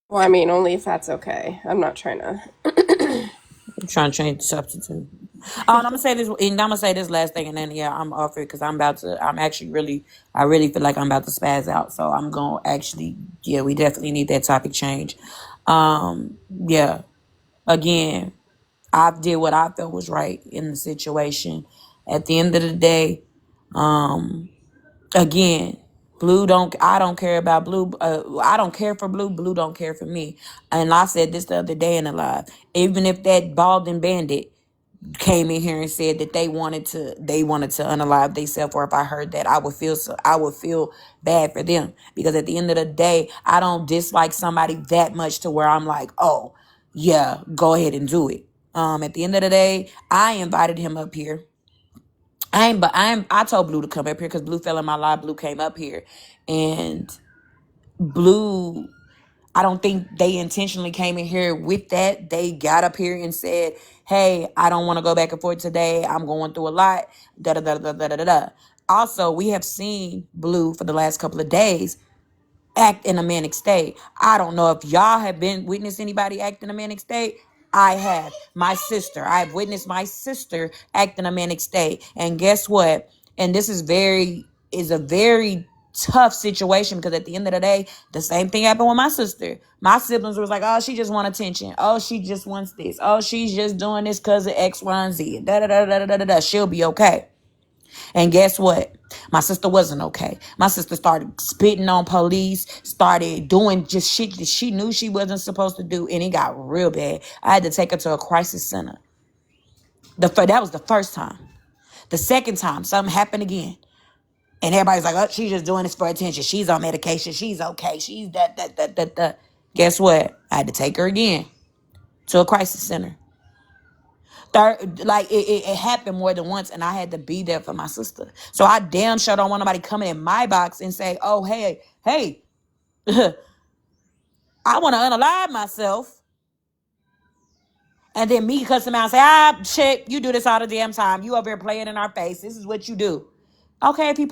Well, I mean, only if that's okay. I'm not trying to. I'm trying to change the substitute. Oh, and I'm gonna say this, and I'm gonna say this last thing, and then yeah, I'm off it because I'm about to. I'm actually really, I really feel like I'm about to spaz out. So I'm gonna actually, yeah, we definitely need that topic change. Yeah. Again, I did what I felt was right in the situation. At the end of the day, again, Blue don't. I don't care about Blue. I don't care for Blue. Blue don't care for me. And I said this the other day in the live. Even if that balding bandit came in here and said that they wanted to unalive themselves, or if I heard that, I would feel bad for them, because at the end of the day, I don't dislike somebody that much to where I'm like, oh yeah, go ahead and do it. At the end of the day, I invited him up here. I told Blue to come up here because Blue fell in my life. Blue came up here, and Blue, I don't think they intentionally came in here with that. They got up here and said, hey, I don't want to go back and forth today. I'm going through a lot. Da da da da da da da da. Also, we have seen Blue for the last couple of days act in a manic state. I don't know if y'all have been witnessed anybody act in a manic state. I have. My sister. I have witnessed my sister act in a manic state. And guess what? And this is a very tough situation, because at the end of the day, the same thing happened with my sister. My siblings was like, oh, she just want attention. Oh, she just wants this. Oh, she's just doing this because of X, Y, and Z. Da da da da da da da. She'll be okay. And guess what? My sister wasn't okay. My sister started spitting on police, started doing just shit that she knew she wasn't supposed to do, and it got real bad. I had to take her to a crisis center. That was the first time. The second time, something happened again. And everybody's like, oh, she's just doing this for attention. She's on medication. She's okay. She's that. Guess what? I had to take her again to a crisis center. Third, like it happened more than once, and I had to be there for my sister. So I damn sure don't want nobody coming in my box and say, "Oh, hey, I want to unalive myself," and then me cuss him out and say, "Ah, shit, you do this all the damn time. You over here playing in our face. This is what you do." Okay, if he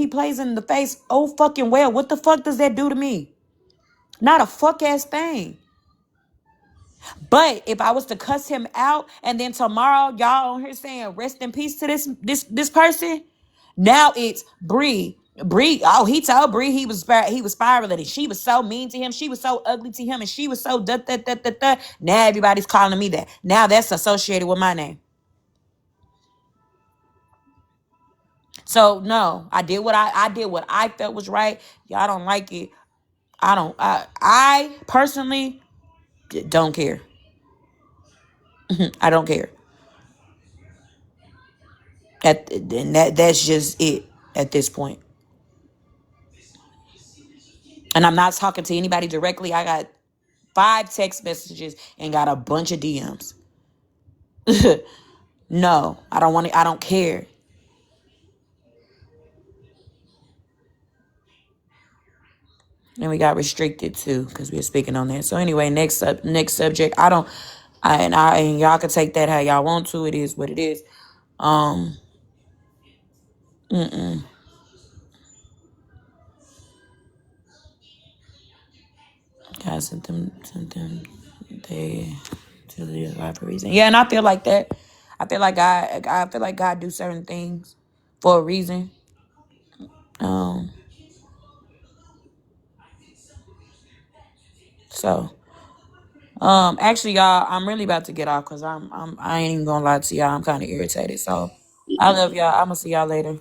plays in the face, oh fucking well. What the fuck does that do to me? Not a fuck ass thing. But if I was to cuss him out and then tomorrow y'all on here saying rest in peace to this person, now it's Bree. Oh, he told Bree he was spiraling, and she was so mean to him. She was so ugly to him, and she was so da. Now everybody's calling me that. Now that's associated with my name. So no, I did what I felt was right. Y'all don't like it. I personally don't care. I don't care. And that's just it at this point. And I'm not talking to anybody directly. I got 5 text messages and got a bunch of DMs. No, I don't want it. I don't care. And we got restricted too because we were speaking on that. So anyway, next subject. And y'all can take that how y'all want to. It is what it is. Um. God sent them they to the right reason. Yeah, and I feel like that. I feel like God do certain things for a reason. Um, so actually, y'all, I'm really about to get off because I ain't even gonna lie to y'all. I'm kind of irritated. So I love y'all. I'm gonna see y'all later.